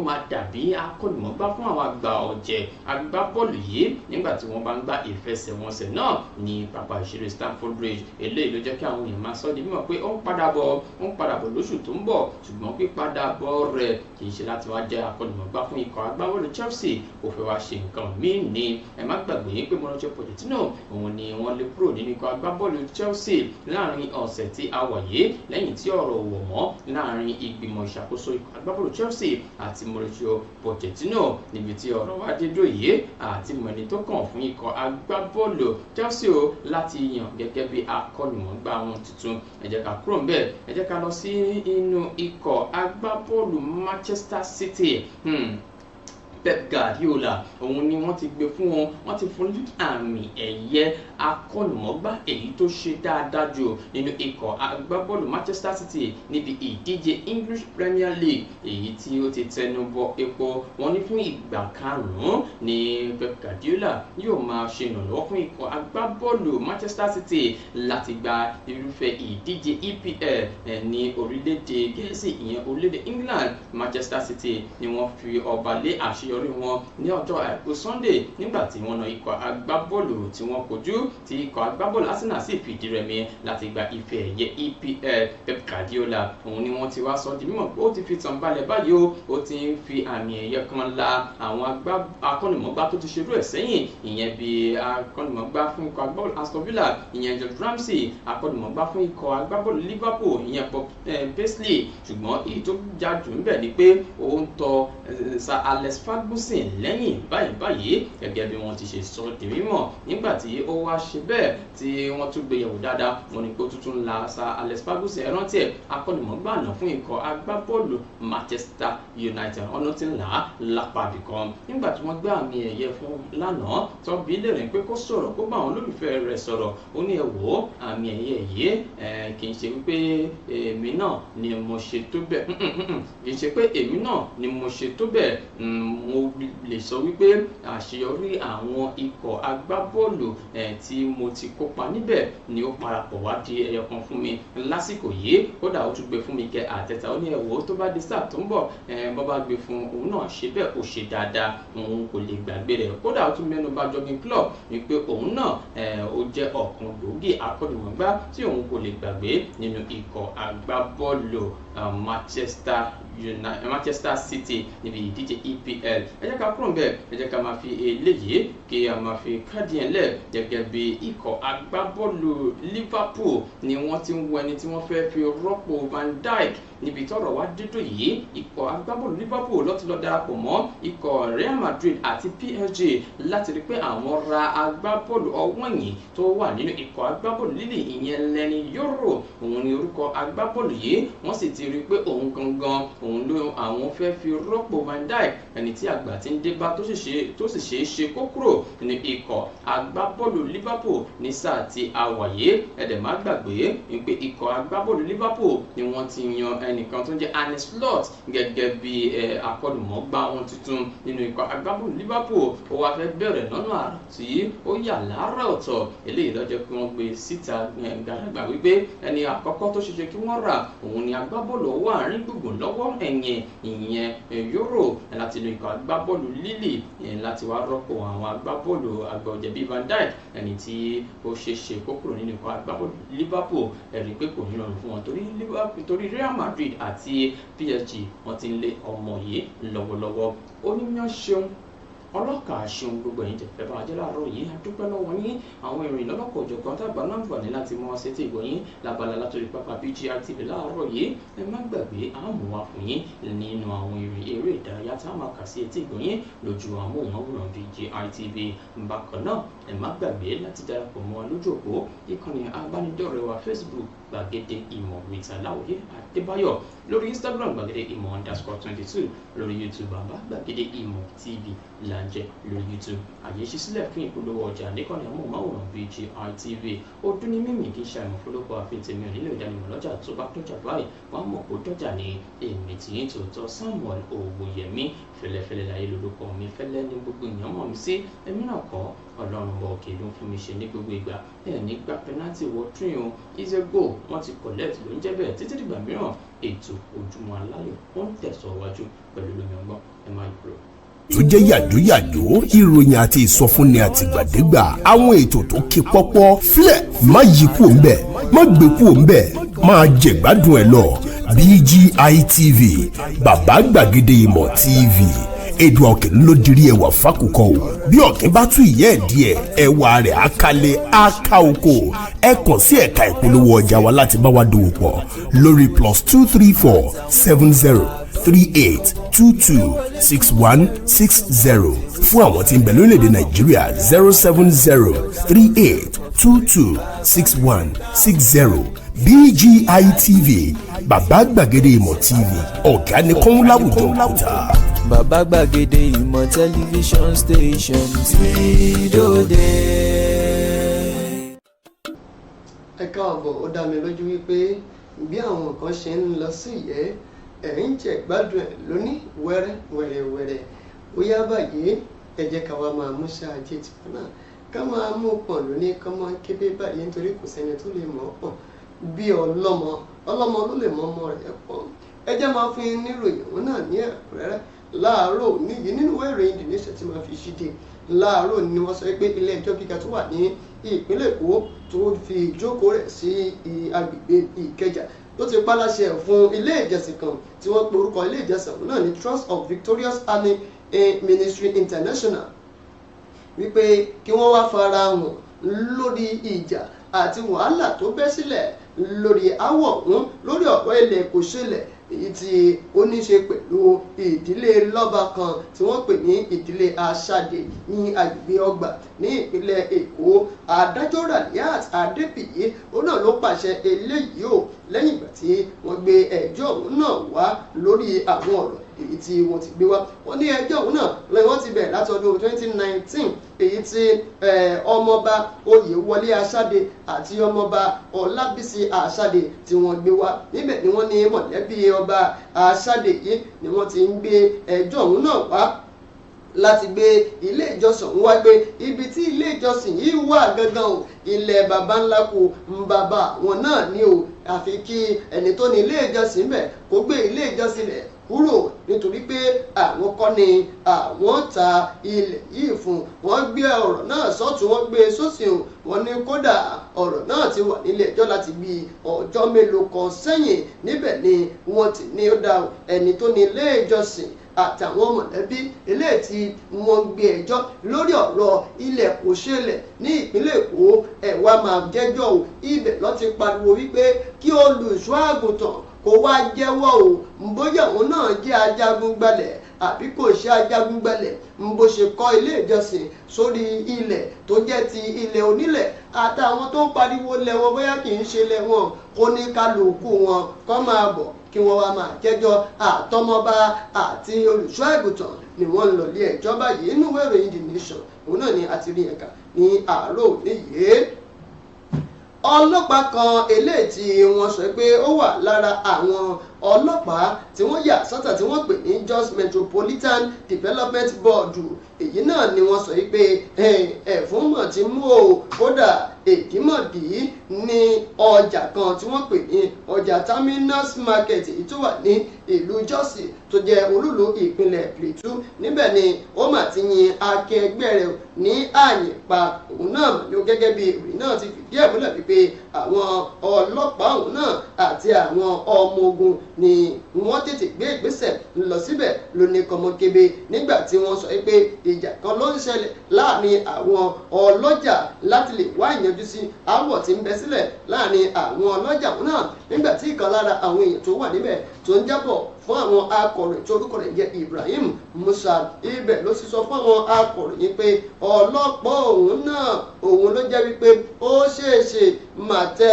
máa dàbí akọ́nimọ̀ọ́gbá fún àwọn àgbà ọ̀jẹ̀ agbábọ́ọ̀lù yìí nígbà tí wọ́n bá ń gbá ìfẹsẹ̀wọnsẹ̀ náà ní pápá ìṣeré Stamford Bridge eléyìí ló jẹ́ kí àwọn èèyàn máa sọ di mímọ̀ pé ó ń padà bọ̀ lóṣù tó ń bọ̀ ṣùgbọ́n pípadà bọ̀ rẹ̀ kì í ṣe láti wá jẹ́ akọ́nimọ̀ọ́gbá fún ikọ̀ agbábọ́ọ̀lù Chelsea kò fẹ́ wá ṣe nǹkan míì ní ẹ má gbàgbé pé Mauricio Pochettino òun ni wọ́n lé kúrò nínú ikọ̀ agbábọ́ọ̀lù Chelsea láàrin ọ̀sẹ̀ tí a wà yìí lẹ́yìn tí ọ̀rọ̀ wọ̀ mọ́ láàrin ìgbìmọ̀ ìṣàkóso ikọ̀ agbábọ́ọ̀lù Chelsea àti Mauricio Pochettino níbi tí ọ̀rọ̀ wá dé dúró yìí àti mọ̀ni tó kàn fún ikọ̀ agbábọ́ọ̀lù Chelsea o láti yàn gẹ́gẹ́ bí akọ́nimọ̀ọ́gbá wọn tuntun ẹ jẹ́ ká kúrò ńbẹ̀ ẹ jẹ́ ká lọ sí inú ikọ̀ agbábọ́ọ̀lù Manchester City Pep Guardiola òun ni wọ́n ti gbé fún wọn wọ́n ti fún ní àmì ẹ̀yẹ akọ́nimọ̀ọ́gbá èyí tó ṣe dáadáa jù nínú ikọ̀ agbábọ́ọ̀lù Manchester City níbi ìdíje English Premier League èyí tí ó ti tẹnu bọ epo wọn ní fún ìgbà karùn-ún ní Pep Guardiola yóò máa ṣe ìrànlọ́wọ́ fún ikọ̀ agbábọ́ọ̀lù Manchester City láti gba irúfẹ́ ìdíje EPL ní orílẹ̀-èdè Gẹ̀ẹ́sì ìyẹn orílẹ̀-èdè England Manchester City ni wọ́n fi ọba lé àṣẹ àṣeyọrí wọn ní ọjọ́ àìkú Sunday nígbà tí wọ́n na ikọ̀ agbábọ́ọ̀lù tí wọ́n kojú tí ikọ̀ agbábọ́ọ̀lù Arsenal sì fìdí rẹmi láti gba ife ẹ̀yẹ EPL. Pep Guardiola òun ni wọ́n ti wá sọ di mímọ̀ pé ó ti fi tàn balẹ̀ báyìí ó ti ń fi àmì ẹ̀yẹ kan la àwọn akọ́nìmọ̀gbá tó ti ṣerú ẹ̀ sẹ́yìn, ìyẹn bí akọ́nìmọ̀gbá fún ikọ̀ agbábọ́ọ̀lù Aston Villa ìyẹn George Ramsey, akọ́nìmọ̀gbá fún ikọ̀ agbábọ́ọ̀lù Liverpool ìyẹn Bob Paisley. Ṣùgbọ́n èyí tó já jù ń bẹ̀ ni pé ó ń tọ Sir Alex Ferguson lẹ́yìn báyìí gẹ́gẹ́ bí wọ́n ti ṣe sọ di mímọ̀ nígbà tí ó wá ṣe bẹ́ẹ̀ tí wọ́n tún gbéyẹ̀wò dáadáa wọ́n ní pé ó tuntun la Sir Alex Ferguson ẹ̀rántí ẹ̀ akọ́nìmọ̀gbá àná fún ikọ̀ agbábọ́ọ̀lù Manchester United ọ̀nà tí ń là á lápá bìkan nígbà tí wọ́n gbé àmì ẹ̀yẹ fún lánàá tó bí lérè pé kó sọ̀rọ̀ kó bá àwọn olólùfẹ́ rẹ̀ sọ̀rọ̀ ó ní ẹ wò ó àmì ẹ̀yẹ yìí kì í ṣe wípé èmi náà ni mo ṣe tó bẹ́ẹ̀ kì í ṣe pé èmi náà ni mo ṣe tó bẹ́ẹ̀ mo lè sọ wípé àṣeyọrí àwọn ikọ̀ agbábọ́ọ̀lù tí mo ti kópa níbẹ̀ ni ó parapọ̀ wá di ẹyọ kan fún mi lásìkò yìí kódà ó tún gbé fún mi kẹ Àtẹ́tà ó ní ẹ wò ó tó bá di sáà tó ń bọ̀ bọ́ bá gbé fún òun náà ṣe bẹ́ẹ̀ ó ṣe dáadáa òun kò lè gbàgbé rẹ̀ kódà ó tún mẹ́nu bà jogging club wípé òun náà ó jẹ́ ọ̀kan gbòógì akọ́nìmọ̀gbá tí òun kò lè gbàgbé nínú ikọ̀ agbábọ́ọ̀lù Manchester City níbi ìdíje EPL. ẹ jẹ́ ká kúrò níbẹ̀ ẹ jẹ́ ká máa fi eléyìí kí a máa fi káàdì ẹ̀ lẹ̀ gẹ́gẹ́ bí ikọ̀ agbábọ́ọ̀lù Liverpool ni wọ́n ti ń wọ ẹni tí wọ́n fẹ́ fi rọ́pò Van Dijk níbi tọ́rọ̀ wá dídùn yìí ikọ̀ agbábọ́ọ̀lù Liverpool ló ti lọ darapọ̀ mọ́ ikọ̀ Real Madrid àti PSG láti rí pé àwọn ra agbábọ́ọ̀lù ọwọ́n yìí tó wà nínú ikọ̀ agbábọ́ọ̀lù lílì ìyẹn Leny Yoro òun ni orúkọ agbábọ́ọ̀lù yìí wọ́n sì ti rí pé òun gangan òun ló àwọn fẹ́ fi rọ́pò Van Dijk ẹni tí àgbà ti ń dé bá tó sì ṣeé ṣe kó kúrò ní ikọ̀ agbábọ́ọ̀lù Liverpool ní sáà tí a wà yìí ẹ̀dẹ̀ má gbàgbé wípé ikọ̀ agbábọ́ọ̀lù Liverpool ni wọ́n ti yan ẹnìkan tó ń jẹ́ Arne Slot gẹ́gẹ́ bí akọ́nìmọ̀gbá wọn tuntun nínú ikọ̀ agbábọ́ọ̀lù Liverpool ó wá fẹ́ bẹ̀rẹ̀ lọ́nà àrà tí ó yà lára ọ̀tọ̀ eléyìí lọ́jọ́ pé wọ́n gbé síta gàdàgbà wípé ẹni àkọ́kọ́ tó ṣeṣe kí wọ́n rà òun ni agbábọ́ọ̀lù ọwọ́ àárín gbùngbùn lọ́wọ́ ẹ̀yìn ìyẹn Euro láti inú ikọ̀ agbábọ́ọ̀lù Lille láti wá rọ́pò àwọn agbábọ́ọ̀lù àgbà ọ̀jẹ̀ bíi Van Dijk ẹni tí ó ṣeéṣe kó kúrò nínú ikọ̀ agbábọ́ọ̀lù Liverpool ẹ̀rí pé kò ní rọrùn fún wọn torí Real Madrid àti PSG wọ́n ti ń lé ọmọ yìí lọ́wọ́lọ́wọ́ onímọ̀ ṣeun ọlọ́kà ṣeun gbogbo ẹ̀yin tẹ̀fẹ́ bá ajẹ́ láàárọ̀ yìí adúpẹ́ lọ́wọ́ yín àwọn ìrìn lọ́lọ́kọ̀ òjọ̀kan tábà láǹfààní láti mọ́ ṣe tí ìgbọ̀ yín labala látòrí pápá BGI TV láàárọ̀ yìí ẹ má gbàgbé àmúwá fún yín nínú àwọn ìrìn eré ìdárayá tá a máa kà sí etí ìgbọ̀ yín lójú amóhùnmáwòrán BGI TV bákan náà ẹ má gbàgbé láti darapọ̀ mọ́ lójú òpó ìkànnì abánidọ́rẹ̀ẹ́ wa Facebook gbàgede ìmọ̀ with Aláwìyé Adébáyọ̀ lórí Instagram gbàgede ìmọ̀ _22 lórí YouTube bàbá gbàgede ìmọ̀ TV làǹjẹ́ lórí YouTube àyè ṣí sílẹ̀ fún ìpolówó ọjà níkànnì amóhùnmáwòrán BGI TV ó dún ní mímì kí ṣàìmọ̀ fọlọ́pọ̀ àfihàn tèmi ò nílò ìdánimọ̀ lọ́jà tó bá tọ́jà báyìí wọ́n mọ̀ kó dọ́jà ní èmi tí yín tòótọ́ Samuel Owóyẹmí fẹlẹ́fẹlẹ́ láyé lórúkọ mi fẹ́lẹ́ ní gbogbo èèyàn mọ̀ mí sí èmi náà kọ́ ọlọ́run bọ̀ òkè ló ń fún mi ṣe ní gbogbo ìgbà ẹ̀ ní gba pẹ́nátì wọ tún o ìzẹ́gbò wọ́n ti collect ló ń jẹ́ bẹ́ẹ̀ títí dìgbà mìíràn ètò Ojúmọ́ Aláyọ̀ ó ń tẹ̀síwájú pẹ̀lú lómi ọgbọ́n ẹ máa yọ̀ tó jẹ́ yàjóyàjó ìròyìn àti ìsọfúnni àtìgbàdégbà àwọn ètò tó ké pọ́pọ́ filẹ̀ má yí kúò ń bẹ̀ má gbé kúò ń bẹ̀ máa jẹ̀gbádùn ẹ̀ lọ BGI TV bàbá gbàgede ìmọ̀ TV èdè ọ̀kìn ló dirí ẹwà fákòkò o bí ọ̀kìn bá tú ìyẹ́ ẹ̀ díẹ̀ ẹwà rẹ̀ àkàlẹ̀ àkà oko ẹ kàn sí ẹ̀ka ìpolówó ọjà wa láti bá wa dòwò pọ̀ lórí +234 70 38226160 fún àwọn tí ń bẹ lórílẹ̀‐èdè Nàìjíríà 07038226160 BGI TV bàbá gbàgede ìmọ̀ TV ọ̀gá ni kọ́ń láwùjọ òkúta. bàbá gbàgede ìmọ̀ tẹlifíṣọ̀n station tí dòde. ẹ káàbọ̀ ó dá mi lójú wípé bí àwọn kan ṣe ń lọ sí ìyẹ́ ẹ̀ ń jẹ gbádùn ẹ̀ lóní wẹ́rẹ́wẹ́rẹ́ ó yá báyìí ẹ jẹ́ ká wá máa mú ṣáájú tiwọn náà ká máa mú pọ̀n lóní ká máa kébé báyìí nítorí kò sẹ́ni tó lè mọ̀ ọ́ pọ̀n bí ọlọ́mọ ló lè mọ ọmọ rẹ̀ pọ̀n ẹ jẹ́ máa fún yín níròyìn òun náà ní ẹ̀kúnrẹ́rẹ́ láàárọ̀ níyì nínú ìwé ìròyìn The Nation tí wọ́n fi ṣíde láàárọ̀ ni wọ́n sọ pé ilé ẹjọ́ gíga tó wà ní ìpínlẹ̀ Èkó tó fi ìjókòó rẹ̀ sí agbègbè Ìkẹjà tó ti pàláṣẹ fún ilé ìjọsìn kan tí wọ́n pe orúkọ ilé ìjọsìn ọ̀hún náà ní Trust of Victorious Army Ministry International wípé kí wọ́n wá fara hàn lórí ìjà àti wàhálà tó bẹ́ sílẹ̀ lórí aáwọ̀ ọ̀hún lórí ọ̀rọ̀ ilẹ̀ kò ṣẹlẹ̀ èyí tí ó ní ṣe pẹ̀lú ìdílé lọ́ba kan tí wọ́n pè ní ìdílé Aṣáde ní agbègbè Ọgbà ní ìpínlẹ̀ Èkó. Adájọ́ Raliat Adébíyì ó náà ló pàṣẹ eléyìí o lẹ́yìn ìgbà tí wọ́n gbé ẹjọ́ ọ̀hún náà wá lórí àwọn ọ̀rọ̀ èyí tí wọ́n ti gbé wá. Wọ́n ní ẹjọ́ ọ̀hún náà lẹ́yìn wọ́n ti bẹ̀rẹ̀ láti ọdún 2019 èyí tí ọmọọba Oyèwọlé Aṣáde àti ọmọọba Ọlábísí Aṣáde tí wọ́n gbé wá. Níbẹ̀ ni wọ́n ní mọ̀lẹ́bí ọba Aṣáde yìí ni wọ́n ti ń gbé ẹjọ́ ọ̀hún náà wá láti gbé ilé ìjọsìn ọ̀hún wá gbé ibi tí ilé ìjọsìn yìí wà gangan o ilẹ̀ baba ńlá kù ń bàbá wọn náà ní o àfi kí ẹni tó ní ilé ìjọsìn bẹ̀ kó gbé ilé ìjọsìn rẹ̀ kúrò nítorí pé àwọn kọ́ ni àwọn ta ilẹ̀ yìí fún wọn gbé ọ̀rọ̀ náà sọ́tún wọn gbé sósì o wọn ní kódà ọ̀rọ̀ náà ti wà nílé ẹjọ́ láti bí ọjọ́ mélòó kan sẹ́yìn níbẹ̀ ni wọ́n ti ní ó dá ẹni tó ní ilé ìjọsìn àtàwọn mọ̀lẹ́bí eléyìí tí wọ́n gbé ẹjọ́ lórí ọ̀rọ̀ ilẹ̀ kò ṣẹlẹ̀ ní ìpínlẹ̀ Èkó ẹ̀wà máa jẹ́jọ́ o ibẹ̀ ló ti pariwo wípé kí olùṣọ́ àgùntàn kó wá jẹ́wọ́ o bóyá òun náà jẹ́ ajagun gbalẹ̀ àbí kò ṣe ajagun gbalẹ̀ bó ṣe kọ́ ilé ìjọsìn sórí ilẹ̀ tó jẹ́ ti ilẹ̀ onílẹ̀ àtàwọn tó ń pariwo lẹ́wọ̀n bóyá kì í ṣe lẹ́wọ̀n kó ní kálukú wọn kó máa bọ̀ kí wọ́n wá máa jẹ́jọ́ àtọmọba àti olùṣọ́ àgùntàn ni wọ́n ń lọ ilé ẹjọ́ báyìí inú ìwé ìròyìn The Nation òun náà ni a ti rí ẹ̀ka ní àárọ̀ òní yìí. Ọlọ́pàá kan eléyìí tí wọ́n sọ pé ó wà lára àwọn ọlọ́pàá tí wọ́n yà sọ́tọ̀ tí wọ́n pè ní Jos Metropolitan Development Board èyí náà ni wọ́n sọ pé ẹ̀fún mọ̀ ti mú o kódà Èdìmọ̀dì ní ọjà kan tí wọ́n pè ní ọjà Terminus Market èyí tó wà ní ìlú Jos tó jẹ́ olúlu ìpínlẹ̀ Plateau níbẹ̀ ni ó mà ti yin akẹgbẹ́ rẹ̀ ní àyè pa òun náà ní o gẹ́gẹ́ bí ìròyìn náà ti fìdí ẹ̀ múlẹ̀ wípé àwọn ọlọ́pàá òun náà àti àwọn ọmọ ogun ni wọ́n tètè gbé ìgbésẹ̀ lọ síbẹ̀ lóní kọmọkébé nígbà tí wọ́n sọ pé ìjà kan ló ń ṣẹlẹ̀ láàrin àwọn ọlọ́jà láti lè wá ìyanjú sí aáwọ̀ tí ń bẹ sílẹ̀ láàrin àwọn ọlọ́jà òun náà nígbà tí ìkan lára àwọn èèyàn tó wà níbẹ̀ tó ń jábọ̀ fún àwọn akọ̀ròyìn tó orúkọ rẹ̀ jẹ́ Ibrahim Musa ibẹ̀ ló sì sọ fún àwọn akọ̀ròyìn pé ọlọ́pàá òun náà òun ló jẹ́ wípé ó ṣeéṣe mà tẹ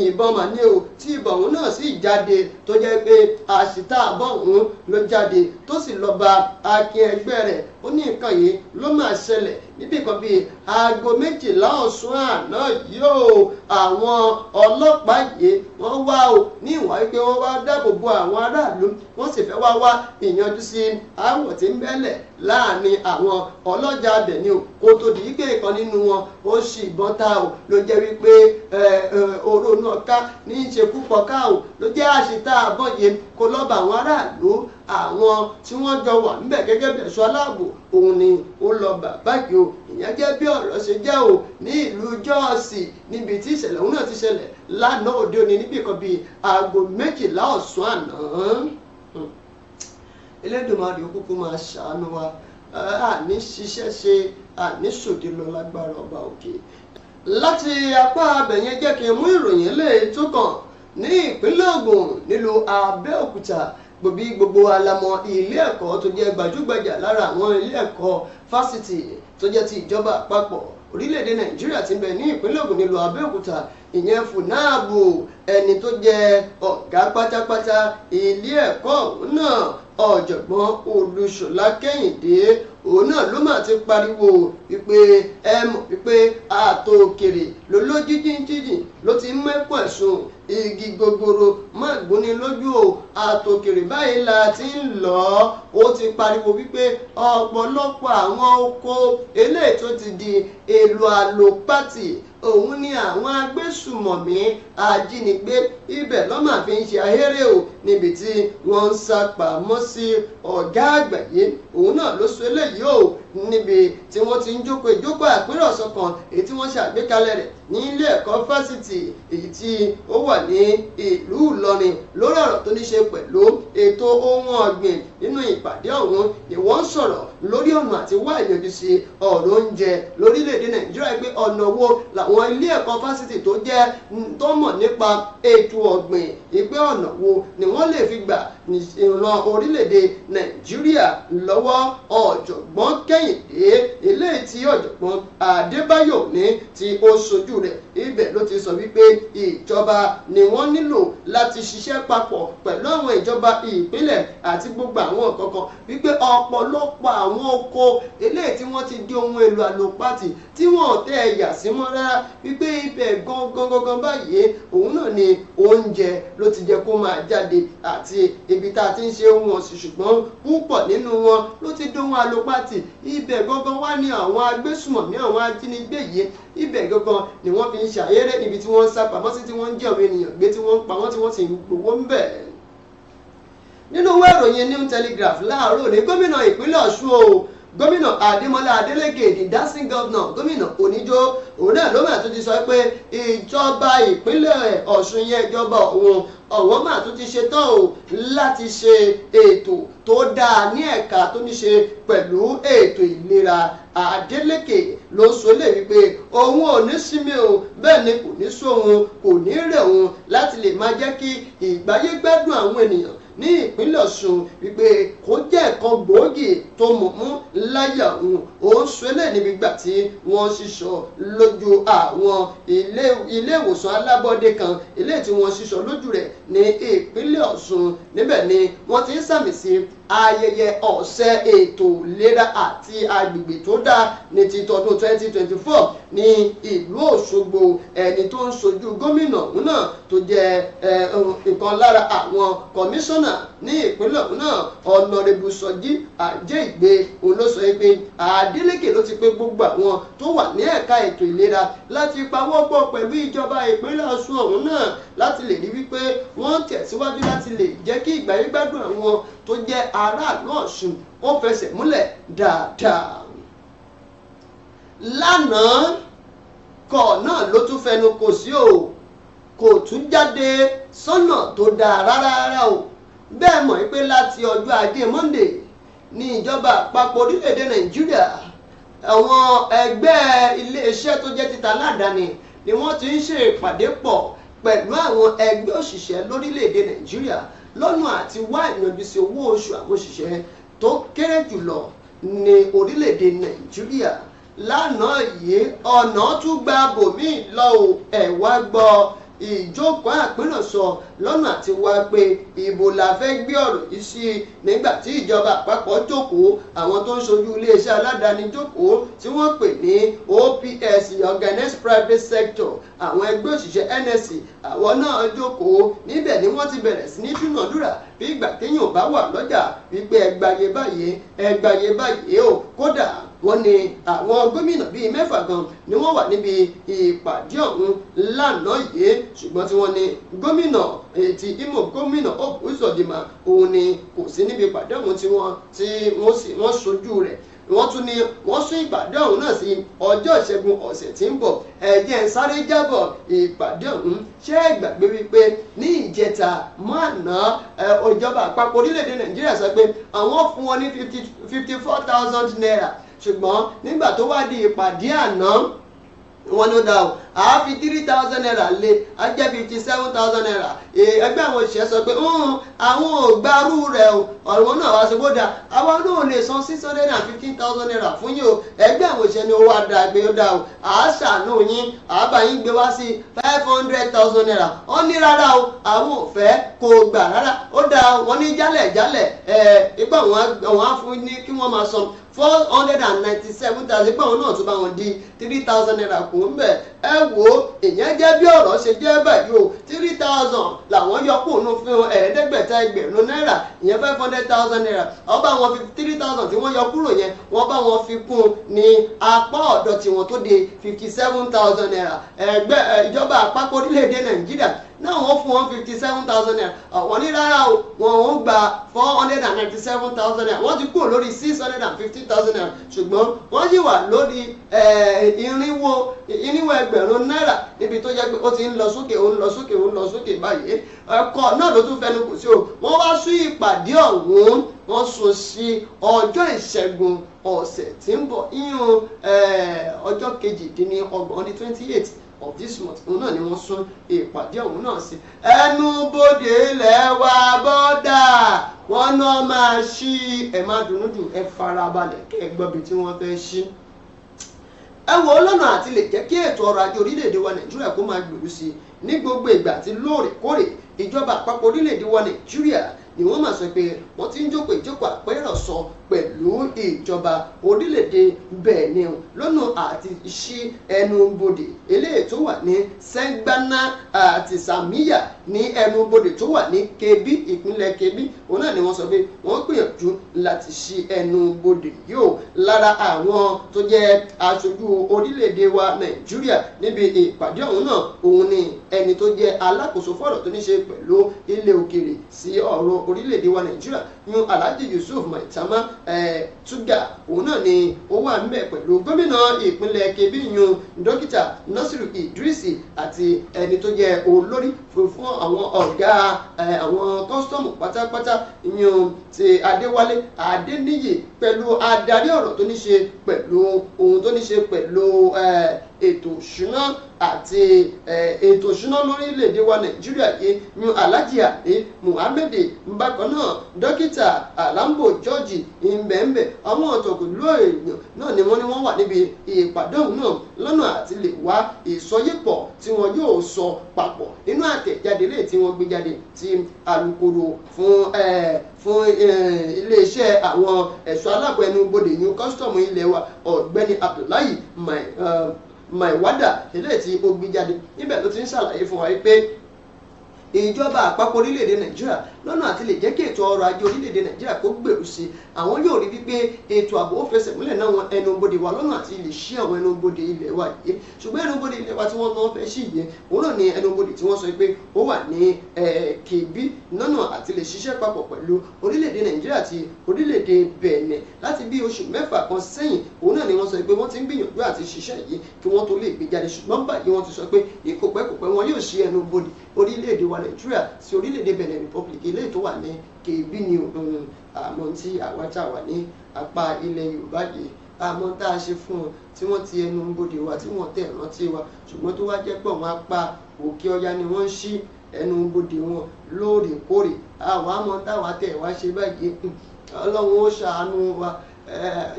ìbọn mà ní o tí ìbọn òun náà sì jáde tó jẹ́ pé àṣìta àbọ̀ òun ló jáde tó sì lọ bá akin ẹgbẹ́ rẹ̀ ó ní nǹkan yìí ló máa ṣẹlẹ̀ níbi kan bíi aago 12 ọ̀sán àná yóò àwọn ọlọ́pàá yìí wọ́n wá o ní ìwà wípé wọ́n wá dáàbò bo àwọn aráàlú wọ́n sì fẹ́ wá ìyanjú sí aáwọ̀ tí ń bẹ́lẹ̀ láàrin àwọn ọlọ́jà abẹ̀ni o kó tó di wípé ìkan nínú wọn ó ṣì ìbọn ta o ló jẹ́ wípé oró náà ká ní í ṣe púpọ̀ ká o ló jẹ́ àṣìta àbọ̀n yẹn kó lọ́ọ́ bá àwọn aráàlú àwọn tí wọ́n jọ wà níbẹ̀ gẹ́gẹ́ bí ẹ̀ṣọ́ aláàbò òun ni ó lọ bàbá yìí o ìyẹn jẹ́ bí ọ̀rọ̀ ṣe jẹ́ o ní ìlú Jọ́ọ̀sì níbi tí ìṣẹ̀lẹ̀ òun náà ti ṣẹlẹ̀ lánàá òde òní níbi kan bíi aago 12 ọ̀sán àná. Elédùmarè kúkú máa ṣàánú wa àní ṣiṣẹ́ ṣe àní ṣòdì lọ lágbára ọba òkè. Láti apá abẹ̀yẹn jẹ́ kí n mú ìròyìn lè tó kàn ní ìpínlẹ̀ Ògùn nílùú Abẹ́òkúta gbogbo alamọ ilé ẹ̀kọ́ tó jẹ́ gbajúgbajà lára àwọn ilé ẹ̀kọ́ fásitì tó jẹ́ ti ìjọba àpapọ̀ orílẹ̀-èdè Nàìjíríà ti ń bẹ ní ìpínlẹ̀ Ògùn nílùú Abẹ́òkúta ìyẹn FUNAABU ẹni tó jẹ́ ọ̀gá pátápátá ilé ẹ̀kọ́ òun náà ọ̀jọ̀gbọ́n Olúṣọlá Kẹ́hìndé òun náà ló máa ti pariwo wípé ẹ mọ̀ wípé àtòkèrè lólójú jíjìn ló ti mẹ́kọ̀ ẹ̀sùn igi gogoro má gbóni lójú o àtòkèrè báyìí la ti ń lọ ó ti pariwo wípé ọ̀pọ̀lọpọ̀ àwọn oko eléyìí tó ti di èlò àlòpàtì òun ni àwọn agbésùmọ̀mí ajínigbé ibẹ̀ ló máa fi ń ṣe ahéré o níbi tí wọ́n ń sá pamọ́ sí. ọ̀gá àgbà yìí òun náà ló sọ eléyìí o níbi tí wọ́n ti ń jókòó àpéròsọ kan èyí tí wọ́n ṣàgbékalẹ̀ rẹ̀ ní ilé ẹ̀kọ́ fásitì èyí tí ó wà ní ìlú Ìlọrin lórí ọ̀rọ̀ tó ní ṣe pẹ̀lú ètò ohun ọ̀gbìn. nínú ìpàdé ọ̀hún ni wọ́n sọ̀rọ̀ lórí ọ̀nà àti wá ìyanjú sí ọ̀rọ̀ oúnjẹ lórílẹ̀‐èdè Nàìjíríà pé ọ̀nà wo làwọn ilé ẹ̀kọ́ fásitì tó mọ̀ nípa ètò ọ̀gbìn ìpé ọ̀nà wo ni wọ́n lè fi gbà ran orílẹ̀‐èdè Nàìjíríà lọ́wọ́. ọ̀jọ̀gbọ́n Kẹ́hìndé eléyìí tí ọ̀jọ̀gbọ́n Adébáyọ̀ ní tí ó ṣojú rẹ̀ ibẹ̀ ló ti sọ wípé ìjọba ni wọ́n nílò láti ṣiṣẹ́ papọ̀ pẹ̀lú àwọn ìjọba ìpínlẹ̀ àti gbogbo àwọn kọ̀ọ̀kan wípé ọ̀pọ̀lọpọ̀ àwọn oko eléyìí tí wọ́n ti di ohun èlò àlòpàtì tí wọ́n tẹ ẹ̀yà sí mọ́ rárá wípé ibẹ̀ gangan báyìí òun náà ni oúnjẹ ló ti jẹ́ kó máa jáde àti ibi tá a ti ń ṣe ohun ọ̀sìn ṣùgbọ́n púpọ̀ nínú wọn ló ti di ohun àlòpàtì ibẹ̀ gangan wá ní àwọn agbésùmọ̀mí àwọn ajínigbé yìí ibẹ̀ gangan ni wọ́n fi ń ṣàyẹ́rẹ́ níbi tí wọ́n ń sá pamọ́ sí tí wọ́n ń jẹ́ àwọn ènìyàn gbé tí wọ́n ń pa wọ́n tí wọ́n sì ń gbowó ń bẹ̀. nínú ìwé ìròyìn New Telegraph láàárọ̀ ní gómìnà ìpínlẹ̀ Ọ̀ṣun o gómìnà Adémọ́lá Adélékè the dancing governor gómìnà Oníjó òun náà ló máa tún ti sọ pé ìjọba ìpínlẹ̀ Ọ̀ṣun yẹn ìjọba ọ̀wọ́n máa tún ti ṣetán o láti ṣe ètò tó dáa ní ẹ̀ka tó ní ṣe pẹ̀lú ètò ìlera. Adélékè ló sọ lè wípé òun ò ní sinmi o bẹ́ẹ̀ ni kò ní sóhun kò ní rẹ̀ òun láti lè máa jẹ́ kí ìgbáyé gbádùn àwọn ènìyàn ní ìpínlẹ̀ Ọ̀ṣun wípé kó jẹ́ ẹ̀kan gbòógì tó mọ̀mú láyà òun ó ń sọlẹ̀ níbi gbà tí wọ́n ṣíṣọ lójú àwọn ilé ìwòsàn alábọ́dé kan ilé tí wọ́n ṣíṣọ lójú rẹ̀ ní ìpínlẹ̀ Ọ̀ṣun níbẹ̀ ni wọ́n ti ń sàmì sí ayẹyẹ ọ̀sẹ̀ ètò ìlera àti agbègbè tó dáa ní ti tọdún 2024 ní ìlú Òṣogbo. ẹni tó ń ṣojú gómìnà òun náà tó jẹ́ nǹkan lára àwọn kọmíṣánná ní ìpínlẹ̀ òun náà ọ̀nàrẹ́bù Sọjí Àjẹ́ìgbé òun ló sọ pé Adélékè ló ti pé gbogbo àwọn tó wà ní ẹ̀ka ètò ìlera láti pawọ́pọ̀ pẹ̀lú ìjọba ìpínlẹ̀ Ọ̀ṣun ọ̀hún náà láti lè rí wípé wọ́n tẹ̀síwájú láti lè jẹ́ kí ìgbáyé gbádùn àwọn tó jẹ́ aráàlú Ọ̀ṣun ó fẹsẹ̀ múlẹ̀ dáadáa. lánàá kọ̀ náà ló tún fẹnu kò sí o kò tún jáde sọ́nà tó dáa rárá o bẹ́ẹ̀ mọ̀ pé láti ọjọ́ ajé Monday ní ìjọba àpapọ̀ orílẹ̀-èdè Nàìjíríà àwọn ẹgbẹ́ iléeṣẹ́ tó jẹ́ títa aládàáni ni wọ́n ti ń ṣe ìpàdé pọ̀ pẹ̀lú àwọn ẹgbẹ́ òṣìṣẹ́ lórílẹ̀-èdè Nàìjíríà lọ́nà àti wá ìyanjú sí owó oṣù àwọn òṣìṣẹ́ tó kéré jùlọ ní orílẹ̀-èdè Nàìjíríà. lánàá yìí ọ̀nà tún gba bòmíì lọ ẹ̀ wá gbọ́ ìjókòó àpéròsọ lọ́nà àti wá pé ìbò la fẹ́ gbé ọ̀rọ̀ yìí sí nígbà tí ìjọba àpapọ̀ jókòó àwọn tó ń ṣojú iléeṣẹ́ aládàáni jókòó tí wọ́n pè ní OPS Organized Private Sector àwọn ẹgbẹ́ òṣìṣẹ́ NSC àwọn náà jókòó níbẹ̀ ni wọ́n ti bẹ̀rẹ̀ sí ní dúnàdúrà bí ìgbà téèyàn bá wà lọ́jà wípé ẹgbàyé báyìí o kódà wọ́n ní àwọn gómìnà bíi mẹ́fà gan ni wọ́n wà níbi ìpàdé ọ̀hún lánàá yìí ṣùgbọ́n tí wọ́n ní gómìnà ti Imo gómìnà Uzodinma òun ni kò sí níbi ìpàdé ọ̀hún tí wọ́n ṣojú rẹ̀ wọ́n tún ní wọ́n sún ìpàdé ọ̀hún náà sí ọjọ́ ìṣẹ́gun ọ̀sẹ̀ tí ń bọ̀ ẹ̀jẹ̀ sáré jábọ̀ ìpàdé ọ̀hún ṣé ẹ gbàgbé wípé ní ìjẹta mọ́àná ìjọba àpapọ̀ orílẹ̀-èdè Nàìjíríà sọ pé àwọn fún wọn ní 54,000 naira ṣùgbọ́n nígbà tó wá di ìpàdé àná wọn ló dá o àáfi 3,000 naira lé á jẹ́ 57,000 naira ẹgbẹ́ àwọn òṣìṣẹ́ sọ pé àwọn ò gbarú rẹ̀ o ọ̀rọ̀ náà wá sọ́gbó dá àwa náà lè san 615,000 naira fún yín o ẹgbẹ́ àwọn òṣìṣẹ́ ni ó wá dá gbé ó dá o àáṣàánú yín àbá yín gbé wá sí 500,000 naira wọ́n ní rárá o àwọn ò fẹ́ kó gbà rárá ó dá wọ́n ní jálẹ̀ ipá àwọn á fún ní kí wọ́n máa san 497,000 pé àwọn náà tún bá wọn di 3,000 naira kù ń bẹ̀. ẹ wo ìyẹn jẹ́ bí ọ̀rọ̀ ṣe jẹ́ báyìí o 3,000 làwọn yọ kù nù fún ẹ̀ẹ́dẹ́gbẹ̀ta ẹgbẹ̀rún náírà ìyẹn 500,000 naira wọ́n bá wọn fi 3,000 tí wọ́n yọ kúrò yẹn wọ́n bá wọn fi kún ní apá ọ̀dọ̀ tiwọn tó di 57,000 naira. Ìjọba àpapọ̀ orílẹ̀-èdè Nàìjíríà náà wọ́n fún wọn 57,000 naira àwọn ní rárá o wọn ò gba 497,000 naira wọ́n ti kúrò lórí 650,000 naira ṣùgbọ́n wọ́n sì wà lórí irinwó ẹgbẹ̀rún náírà níbi tó jẹ́ pé ó ti ń lọ sókè ó ń lọ sókè ó ń lọ sókè báyìí ẹ̀kọ́ náà ló tún fẹnu kò sí o wọ́n wá sún ìpàdé ọ̀hún wọ́n sún sí ọjọ́ ìṣẹ́gun ọ̀sẹ̀ tí ń bọ̀ yíyan ọjọ́ kejìdínlọ́gbọ̀n ní 28 of this month òun náà ni wọ́n sún ìpàdé ọ̀hún náà sí. ẹnubodè ilẹ̀ wa bọ́dà wọ́n náà máa ṣí ẹ̀ má dùnú jù ẹ farabalẹ̀ kẹ́ ẹ gbọ́bi tí wọ́n fẹ́ ṣí. ẹ wo lọ́nà àti lè jẹ́ kí ètò ọrọ̀ ajé orílẹ̀-èdè wa Nàìjíríà kó máa gbèrú sí i ní gbogbo ìgbà àti lóòrèkóòrè ìjọba àpapọ̀ orílẹ̀-èdè wa Nàìjíríà ni wọ́n máa sọ pé wọ́n ti ń jókòó ìjókòó àpérò sọ pẹ̀lú ìjọba orílẹ̀-èdè Benin lọ́nà àti ṣí ẹnubodè eléyìí tó wà ní Sẹ́gbánà àti Sàmíyà ní ẹnubodè tó wà ní Kebbi ìpínlẹ̀ Kebbi òun náà ni wọ́n sọ pé wọ́n gbìyànjú láti ṣí ẹnubodè yóò lára àwọn tó jẹ́ aṣojú orílẹ̀-èdè wa Nàìjíríà níbi ìpàdé ọ̀hún náà òun ni ẹni tó jẹ́ alákòóso fọ́rọ̀ tó ní ṣe pẹ̀lú ilẹ̀ òkèèrè sí ọ̀rọ̀ orílẹ̀-èdè wa Nàìjíríà yún Alhaji Yusuf Maitama Tuga òun náà ni ó wà níbẹ̀ pẹ̀lú gómìnà ìpínlẹ̀ Kebbi yún dókítà Nasiru Idrisi àti ẹni tó jẹ́ olórí fún àwọn ọ̀gá àwọn kọ́sítọ́ọ̀mù pátápátá yún ti Adéwálé Adéníyì pẹ̀lú adarí ọ̀rọ̀ tó ní ṣe pẹ̀lú ohun tó ní ṣe pẹ̀lú ètò ìṣúná àti ètò ìṣúná lórílẹ̀‐èdè wa Nàìjíríà yìí ní Alhaji Ali Muhammed bákan náà dókítà Alambo George ìmbẹ̀ǹbẹ̀ àwọn ọ̀tọ̀kùlú èèyàn náà ni wọ́n wà níbi ìpàdé ọ̀hún náà lọ́nà àti lè wá ìsọyípọ̀ tí wọ́n yóò sọ papọ̀ nínú àtẹ̀jáde lè tí wọ́n gbé jáde tí alukoro fún iléeṣẹ́ àwọn ẹ̀ṣọ́ aláàbò ẹnubodè ní kọ́sítọ́ọ̀mù ilé wa ọ̀gbẹ́ni Abdullahi Maiwada eléyìí tí ó gbé jáde níbẹ̀ ló ti ń ṣàlàyé fún wa pé ìjọba àpapọ̀ orílẹ̀-èdè Nàìjíríà lọ́nà àti lè jẹ́ kí ètò ọrọ̀ ajé orílẹ̀-èdè Nàìjíríà kó gbèrú sí i àwọn yóò rí wípé ètò ààbò ó fẹsẹ̀ múlẹ̀ náà wọn ẹnubodè wa lọ́nà àti lè ṣí àwọn ẹnubodè ilẹ̀ wa yìí ṣùgbọ́n ẹnubodè ilẹ̀ wa tí wọ́n náà fẹ́ ṣí yìí òun náà ni ẹnubodè tí wọ́n sọ pé ó wà ní Kebbi lọ́nà àti lè ṣiṣẹ́ papọ̀ pẹ̀lú orílẹ̀-èdè Nàìjíríà àti orílẹ̀-èdè Benin láti bí oṣù mẹ́fà kan sẹ́yìn òun náà ni wọ́n sọ pé wọ́n ti ń gbìyànjú àti ṣiṣẹ́ yìí kí wọ́n tó lè gbé jáde ṣùgbọ́n báyìí wọ́n ti sọ pé ìkòpẹ́kòpẹ́ wọn yóò ṣí ẹnubodè orílẹ̀-èdè wa Nàìjíríà sí orílẹ̀-èdè Benin Republic eléyìí tó wà ní Kebbi ní àmọ́ tí àwa tá wà ní apá ilẹ̀ Yorùbá yìí àmọ́ tá a ṣe fún wọn tí wọ́n ti ẹnubodè wa tí wọ́n tẹ̀ rántí wa ṣùgbọ́n tó wá jẹ́ pé àwọn apá Òkè Ọya ni wọ́n ń ṣí ẹnubodè wọn lóòrèkóòrè àwọn àmọ́ táwa tẹ̀ wá ṣe báyìí Ọlọ́run ó ṣàánú wa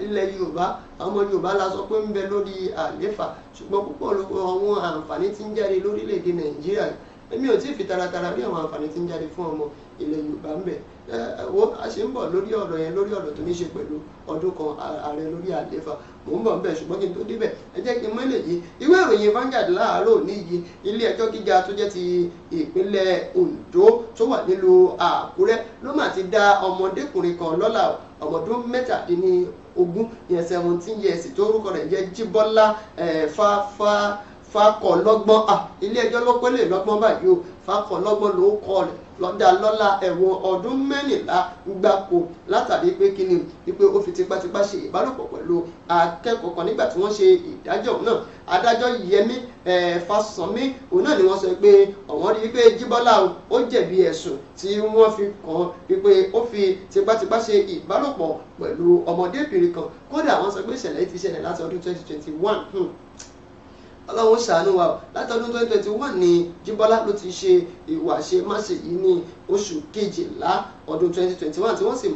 ilẹ̀ Yorùbá ọmọ Yorùbá la sọ pé ń bẹ lórí àléfà ṣùgbọ́n púpọ̀ àwọn àǹfààní tí ń jáde lórílẹ̀‐èdè Nàìjíríà èmi ò tí ì fi taratara rí àwọn àǹfààní tí ń jáde fún ọmọ ilẹ̀ Yorùbá ń bẹ wo a ṣe ń bọ̀ lórí ọ̀rọ̀ yẹn lórí ọ̀rọ̀ tó ní ṣe pẹ̀lú ọdún kan ààrẹ lórí àléfà mò ń bọ̀ ń bẹ̀ ṣùgbọ́n kí n tó débẹ̀ ẹ jẹ́ kí n mọ́lẹ̀ yìí ìwé ìròyìn Vanguard láàárọ̀ níyì ilé ẹjọ́ gíga tó jẹ́ ti ìpínlẹ̀ Ondo tó wà nílùú Àkúrẹ́ ló mà ti dá ọmọdékùnrin kan lọ́lá ọmọdún mẹ́tàdínlógún ìyẹn 17 years tó orúkọ rẹ̀ jẹ́ Jíbọ́lá Fákọ̀lọ́gbọ́n ilé ẹjọ́ ló pélé lọ́gbọ́n báyìí o Fákọ̀lọ́gbọ́n ló kọ́ rẹ̀ lọ́dà lọ́la ẹ̀wọ̀n ọdún 14 gbáko látàrí pé kíni wípé ó fi tipátipá ṣe ìbálòpọ̀ pẹ̀lú akẹ́kọ̀ọ́ kan nígbà tí wọ́n ṣe ìdájọ́ náà adájọ́ Yẹmí Fásánmi òun náà ni wọ́n sọ pé ọ̀wọ́n rí wípé Jíbọ́lá ó jẹ̀bi ẹ̀sùn tí wọ́n fi kàn wípé ó fi tipátipá ṣe ìbálòpọ̀ pẹ̀lú ọmọdébìnrin kan kódà wọ́n sọ pé ìṣẹ̀lẹ̀ ti ṣẹlẹ̀ láti ọdún 2021 Ọlọ́run ṣàánú wa látọdún 2021 ni Jíbọ́lá ló ti ṣe ìwà àṣemáṣe yìí ní oṣù kejìlá ọdún 2021 tí wọ́n sì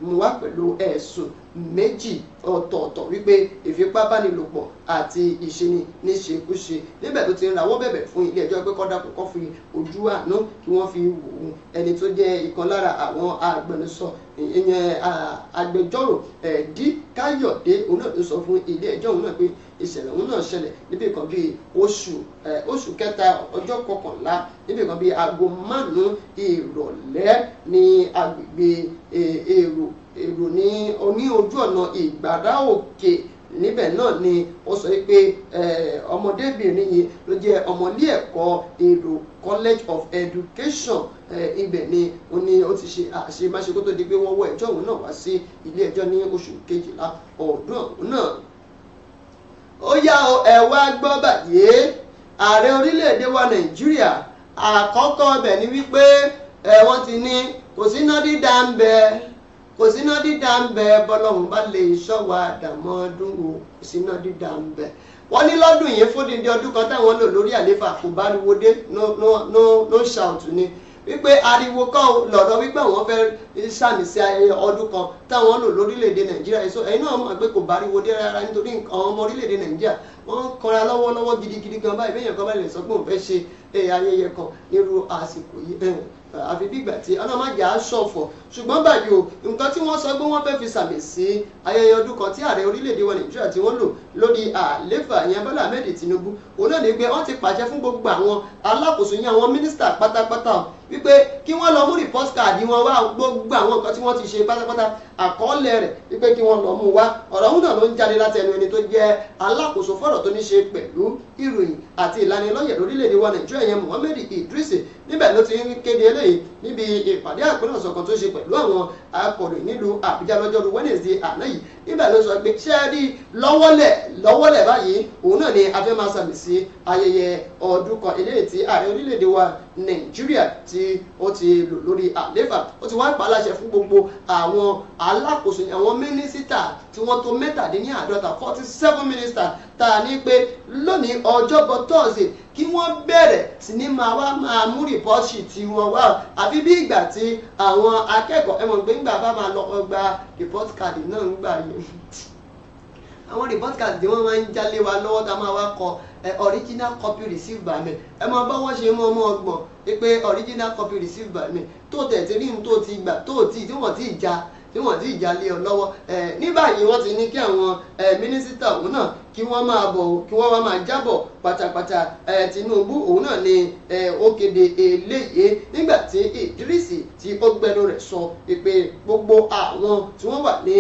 mú wá pẹ̀lú ẹ̀sùn méjì ọ̀tọ̀ọ̀tọ̀ wípé ìfipábánilòpọ̀ àti ìṣeni níṣekúṣe níbẹ̀ tó ti ń rawọ́ bẹ̀bẹ̀ fún ilé ẹjọ́ pé kọ́dákùn kọ́ fi ojú àánú kí wọ́n fi wò ó ẹni tó jẹ́ ìkan lára àwọn agbẹnusọ ìyẹn agbẹjọ́rò dí káyọ̀dé òun náà ló sọ fún ilé ẹjọ́ òun náà pé ìṣẹ̀lẹ̀ òun náà ṣẹlẹ̀ níbi kan bíi oṣù kẹta ọjọ́ kọkànlá níbi kan bíi aago 5 ìrọ̀lẹ́ ní agbègbè èrò ní ojú ọ̀nà Ìgbàrá Òkè níbẹ̀ náà ni ó sọ pé ọmọdébìnrin yìí ló jẹ́ ọmọ ilé ẹ̀kọ́ èrò College of Education ibẹ̀ ni ó ní ó ti ṣe àṣemáṣe kó tó di pé wọ́n wọ́ ẹjọ́ òun náà wá sí ilé ẹjọ́ ní oṣù kejìlá ọdún ọ̀hún náà. ó yá ẹ wá gbọ́ báyìí ààrẹ orílẹ̀-èdè wa Nàìjíríà àkọ́kọ́ ọbẹ̀ ni wípé wọ́n ti ní kò sí iná dídá ń bẹ kò síná dídá ń bẹ bọ́lọ́hún bá lè ṣọ́wọ́ àdàmọ́ ọdún wo kò síná dídá ń bẹ. wọ́n ní lọ́dún yìí fódìdí ọdún kan táwọn lò lórí àléfà kò bá ariwo dé no shout ni wípé ariwo kan lọ̀rọ̀ wípé àwọn fẹ́ sàmì sí ayẹyẹ ọdún kan táwọn lò lórílẹ̀‐èdè Nàìjíríà ẹ̀yin náà mọ̀ pé kò bá ariwo dé rárá nítorí àwọn ọmọ orílẹ̀‐èdè Nàìjíríà wọ́n ń kanra lọ́wọ́lọ́wọ́ gidigidi gan báyìí bẹ́ẹ̀ yẹn kan bá lè sọ pé òun fẹ́ ṣe ayẹyẹ kan nírú àsìkò yìí àfi bí ìgbà tí ọlọ́mọdé á ṣọ̀fọ̀ ṣùgbọ́n báyìí o nǹkan tí wọ́n sọ pé wọ́n fẹ́ fi sàmì sí ayẹyẹ ọdún kan tí ààrẹ orílẹ̀-èdè wa Nàìjíríà tí wọ́n lò lórí àléfà ìyẹn Bọ́lá Ahmed Tinubu òun náà ní pé wọ́n ti pàṣẹ fún gbogbo àwọn alákòóso yẹn àwọn mínísítà pátápátá wípé kí wọ́n lọ mú report card wọn wá gbogbo àwọn nǹkan tí wọ́n ti ṣe pátápátá àkọọ́lẹ̀ rẹ̀ wípé kí wọ́n lọ mú wá ọ̀rọ̀ ọ̀hún náà ló ń jáde láti ẹnu ẹni tó jẹ́ alákòóso fọ́rọ̀ tó ní ṣe pẹ̀lú ìròyìn àti ìlanilọ́yẹ̀ lórílẹ̀‐èdè wa Nàìjíríà yẹn Mohammed Idris níbẹ̀ ló ti ń kéde eléyìí níbi ìpàdé àpérò ọ̀sọ̀kan tó ṣe pẹ̀lú àwọn akọ̀ròyìn nílùú Àbújá lọ́jọ́rú Wednesday àná yìí níbẹ̀ ló sọ pé ṣé ẹ rí lọ́wọ́lẹ̀ báyìí òun náà ni a fẹ́ máa sàmì sí ayẹyẹ ọdún kan eléyìí tí ààrẹ orílẹ̀-èdè wa Nàìjíríà tí ó ti lò lórí àléfà ó ti wá pa láṣẹ fún gbogbo àwọn alákòóso àwọn mínísítà tí wọ́n tó 47 mínísítà tá a ní pé lónìí ọjọ́bọ̀ tọ́sídẹ̀ẹ́ kí wọ́n bẹ̀rẹ̀ sí ní máa mú rìpọ́ọ̀tì tí wọ́n wá àfi bí ìgbà tí àwọn akẹ́kọ̀ọ́ ẹ̀mọ̀ gbé ńgbà bá máa lọ gba report card náà ń gbà yìí àwọn report card tí wọ́n máa ń jálé wa lọ́wọ́ tá a máa wá kọ original copy received by me ẹ máa bá wọ́n ṣe mọ́ ọmọ ọgbọ̀n pé original copy received by me tó tẹ̀sí rí tó ti gbà tí wọ́n ti já lé ọ lọ́wọ́ ní báyìí wọ́n ti ní kí àwọn mínísítà òun náà kí wọ́n máa bọ̀ kí wọ́n wá máa jábọ̀ pátápátá Tinubu òun náà ni ó kéde eléyìí nígbà tí Ìdírísì tí ó gbẹnu rẹ̀ sọ pé gbogbo àwọn tí wọ́n wà ní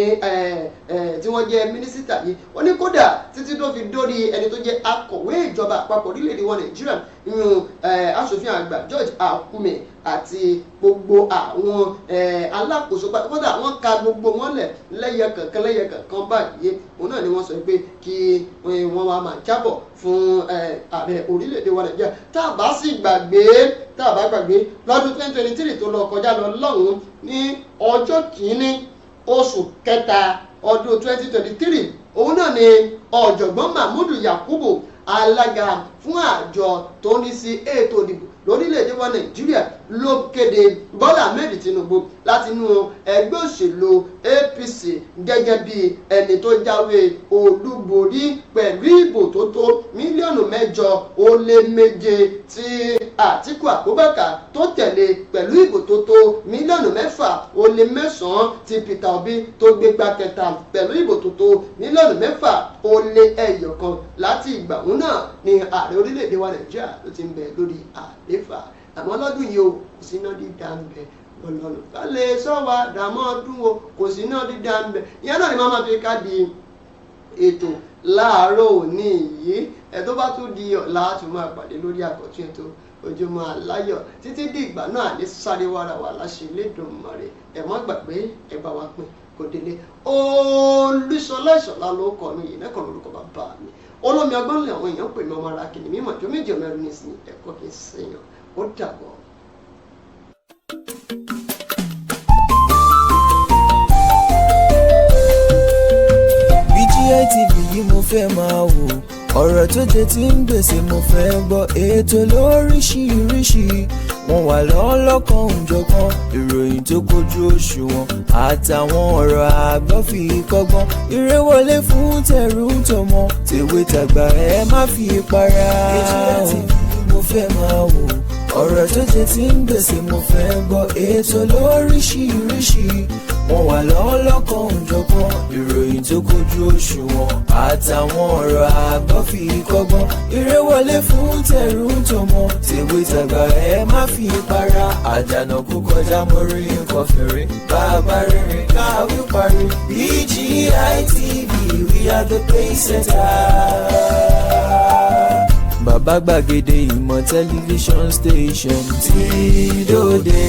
tí wọ́n jẹ́ mínísítà yìí ó ní kódà títí tó fi dórí ẹni tó jẹ́ akọ̀wé ìjọba àpapọ̀ orílẹ̀-èdè wọn Nàìjíríà nínú aṣòfin àgbà George Akume àti gbogbo àwọn alákòóso kódà wọ́n ka gbogbo wọn lẹ̀ lẹ́yẹ kankan báyìí òun náà ni wọ́n sọ pé kí wọ́n wá máa jábọ̀ fún ààrẹ orílẹ̀-èdè wa Nàìjíríà tá a bá gbàgbé lọ́dún 2023 tó lọ kọjá lọ lọ́hùn-ún ní ọjọ́ kìíní oṣù kẹta ọdún 2023 òun náà ni ọ̀jọ̀gbọ́n Mahmood Yakubu alága fún àjọ tó ń rí sí ètò ìdìbò lórílẹ̀‐èdè wa Nàìjíríà ló kéde Bọ́lá Ahmed Tinubu láti inú ẹgbẹ́ òṣèlú APC gẹ́gẹ́ bí ẹni tó jáwé olúborí pẹ̀lú ìbò tó tó 8,700,000 tí Àtíkù Abubakar tó tẹ̀lé pẹ̀lú ìbò tó tó 6,900,000 tí Peter Obi tó gbégbá kẹta pẹ̀lú ìbò tó tó 6,100,000 láti ìgbà òun náà ni ààrẹ orílẹ̀-èdè wa Nàìjíríà ló ti ń bẹ lórí àléfà àmọ́ lọ́dún yìí o kò sí iná dídá ń bẹ ọlọ́run ká lè sọ́wọ́ àdàmọ́ ọdún o kò sí iná dídá ń bẹ ìyẹn náà ni máa fi káàdì ètò láàárọ̀ òní yìí tó bá tún di ọ̀la tó máa pàdé lórí àkọ́tún ètò Ojúmọ́ Aláyọ̀ títí di ìgbà náà ní sáré wàrà wà láṣẹ Elédùmarè ẹ má gbàgbé ẹ bá wa pín kò délé Olúṣọlá Ìṣọ̀lá ló kọ mi yìí lẹ́kọ̀ọ́ lórúkọ bàbá mi olómi ọgbọ́n lè àwọn èèyàn pè mí ọmọ ara kìnnìún mímọ̀ tó méjì ọmọ ẹrú ní ìsìn ẹ̀kọ́ kì í sèèyàn ó dàbọ̀. BGI TV yìí mo fẹ́ máa wò ọ̀rọ̀ tó jẹ tí ń gbèsè mo fẹ́ gbọ́ ètò lóríṣiríṣi wọ́n wà lọ́lọ́kan òjọ̀kan ìròyìn tó kojú òṣùwọ̀n àtàwọn ọ̀rọ̀ àgbọ́ fi kọ́gbọ́n eré wọlé fún tẹ̀rù tọmọ tèwe tàgbà ẹ má fi para. AGI TV mo fẹ́ máa wò ọ̀rọ̀ tó jẹ tí ń gbèsè mo fẹ́ gbọ́ ètò lóríṣiríṣi wọ́n wà lọ́lọ́kan òjọ̀kan ìròyìn tó kojú òṣùwọ̀n àtàwọn ọ̀rọ̀ àgbọ́ fi kọ́gbọ́n eré wọlé fún tẹ̀rù tọmọ tèwe tàgbà ẹ má fi para àdànà kó kọjá mọ́rí nǹkan fèrè bàbá rere káwí parí BGI TV we are the pace setters. Bàbá gbàgede ìmọ̀ tẹlifíṣọ̀n station tí dòde.